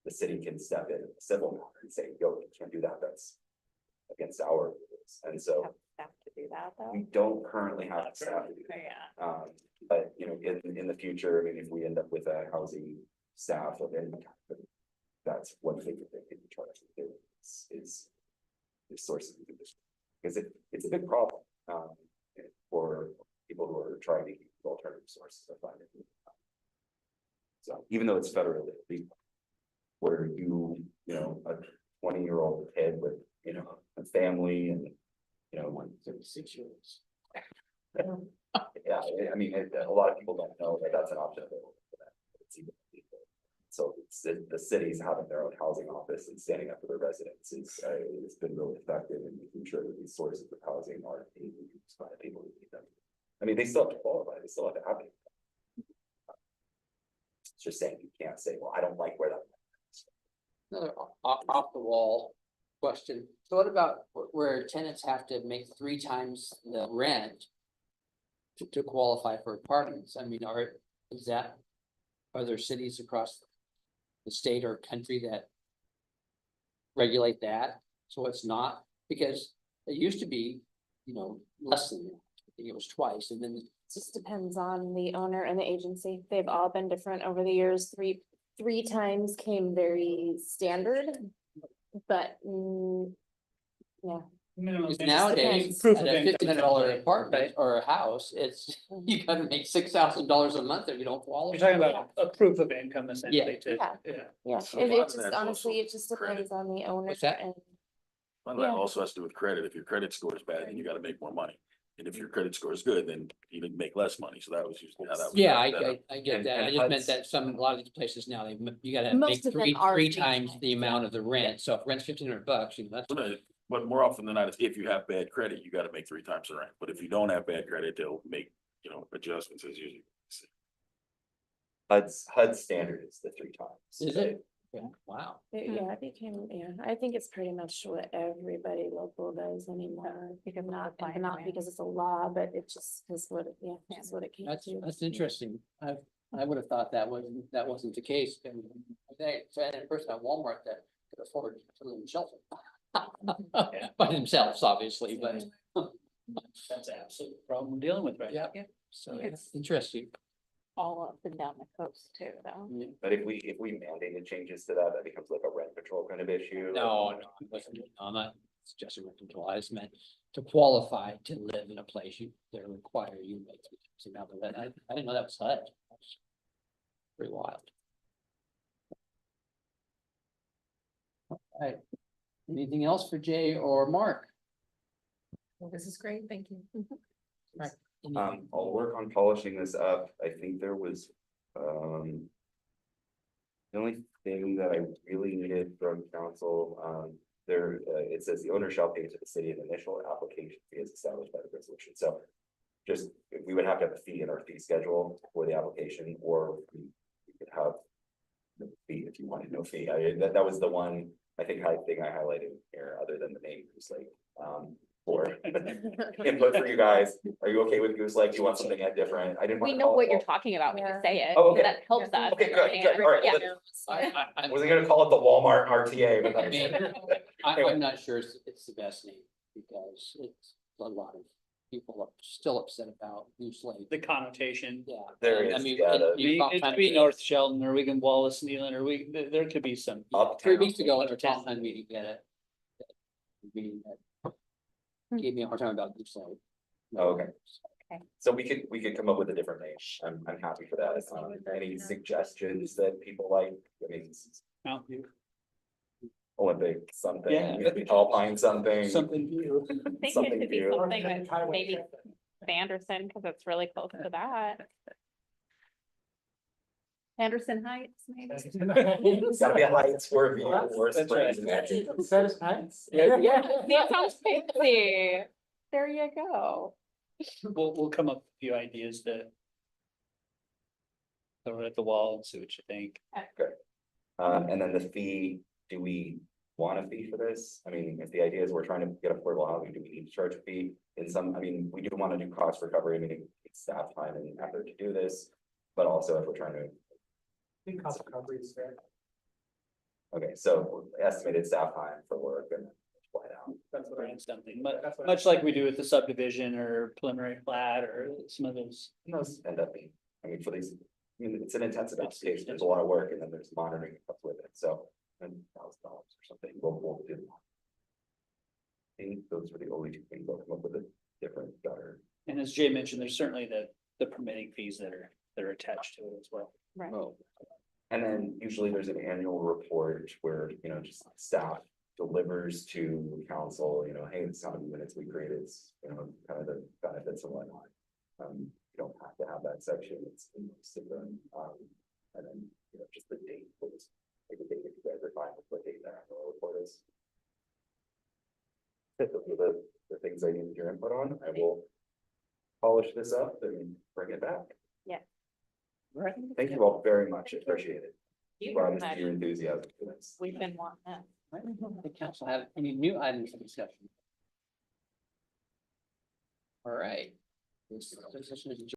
the city can step in a civil matter and say, yo, you can't do that. That's against our rules. And so Have to do that though. we don't currently have staff to do that. Yeah. But in the future, I mean, if we end up with a housing staff of any kind, that's one thing that they can be charged with is sources of this, because it's a big problem for people who are trying to use alternative sources of funding. So even though it's federally legal, where a 20-year-old kid with a family and 6 years. yeah, I mean, a lot of people don't know that that's an option available for them. It's even legal. So the cities having their own housing office and standing up for their residents it's been really effective in making sure that these sources of housing are being used by the people who need them. I mean, they still have to qualify, they still have to have it. It's just saying you can't say, well, I don't like where that is. Another off the wall question. So what about where tenants have to make 3 times the rent to qualify for apartments. I mean, are there cities across the state or country that regulate that? So it's not, because it used to be, less than that. I think it was twice, and then Just depends on the owner and the agency. They've all been different over the years. Three times came very standard. But, yeah, because nowadays, Proof at of a income. $1,500 apartment or a house, you gotta make $6,000 a month or you don't You're qualify. talking about a proof of income essentially to, Yeah. yeah. yeah. So It a lot of just that's honestly, also it just credit. depends on the owner What's that? and Well, that Yeah. also has to do with credit. If your credit score is bad, then you gotta make more money. And if your credit score is good, then you didn't make less money. So that was usually how that was. Yeah, set up. I get And- that. I and just meant HUD's that a lot of these places now, you gotta make Most of them are three three times times, the amount of the rent. So if rent's $1,500, that's. But more often than not, if you have bad credit, you gotta make 3 times the rent. But if you don't have bad credit, they'll make, adjustments as usually. HUD's standard is the 3 times. Is it? Yeah, wow. yeah, it became, I think it's pretty much what everybody local does anymore. Because of Not, the fine not grant. because it's a law, but it just is what, just what it came That's, to. that's interesting. I would have thought that wasn't the case. And so I had a person at Walmart that could afford to live in shelter. By themselves, obviously, but. That's an absolute problem we're dealing with right now. Yeah. So it's interesting. All up and down the coast too, though. But if we mandated changes to that, that becomes like a rent control kind of issue. No, I'm not suggesting rent control. I just meant to qualify to live in a place they require you make 3 times the amount of rent. I didn't know that was HUD. That's pretty wild. All right. Anything else for Jay or Mark? Well, this is great, thank you. I'll work on polishing this up. I think there was, the only thing that I really needed from council, it says the owner shall pay to the city an initial application fee as established by the resolution. So just, we would have to have a fee in our fee schedule for the application, or we could have the fee if you wanted no fee. That was the one, I think, thing I highlighted here, other than the name, Goose Lake. For input for you guys. Are you okay with Goose Lake? Do you want something different? I didn't. We wanna know call what it- you're talking about when you Yeah. say it, Oh, okay. so that helps us. Okay, good, all right. Yeah. I wasn't gonna call it the Walmart RTA, but I mean, Anyway. I'm not sure it's the best name because it's a lot of people are still upset about Goose Lake. The connotation. Yeah. There and I is, mean, yeah, It could be North Sheldon, or we can Wallace, Nealon, or there could be some. Uptown. 3 weeks ago at our town hall meeting, we had a meeting that gave me a hard time about Goose Lake. Oh, okay. So we could come up with a different name. I'm happy for that. Any suggestions that people like? I mean, Mountain View, Olympic something, Yeah. Alpine something. something view. I think it Something should be new. something that's maybe Sanderson, because it's really close to that. Anderson Heights, maybe. It's gotta be a Heights or a view or a That's right. spring. Satis Heights? Yeah. That sounds fancy. There you go. We'll come up with a few ideas to throw it at the wall and see what you think. And then the fee, do we want a fee for this? I mean, if the idea is we're trying to get affordable housing, do we need to charge a fee? We do want to do cost recovery, I mean, it's staff time and effort to do this. But also if we're trying to, I think cost recovery is fair. okay, so estimated staff time for work and multiply it out. That's what I'm something, much like we do with the subdivision or preliminary plat or some of those. Those end up being, I mean, for these, it's an intensive application, there's a lot of work and then there's monitoring that comes with it, so. $1,000 or something, we'll do. I think those are the only 2 things I'll come up with a different, better. And as Jay mentioned, there's certainly the permitting fees that are attached to it as well. Right. Oh. And then usually there's an annual report where, just staff delivers to council, hey, this is how many minutes we created, kind of the benefits and whatnot. You don't have to have that section, it's in most of them, and then, just the date, like the date if you guys are fine with what date that annual report is. Those are the things I needed your input on, I will polish this up and bring it back. Right. Thank you all very much, I appreciate it. You Glad very to see much. your enthusiasm for this. We've been wanting that. The council have any new items for discussion? All right, This session is adjourned.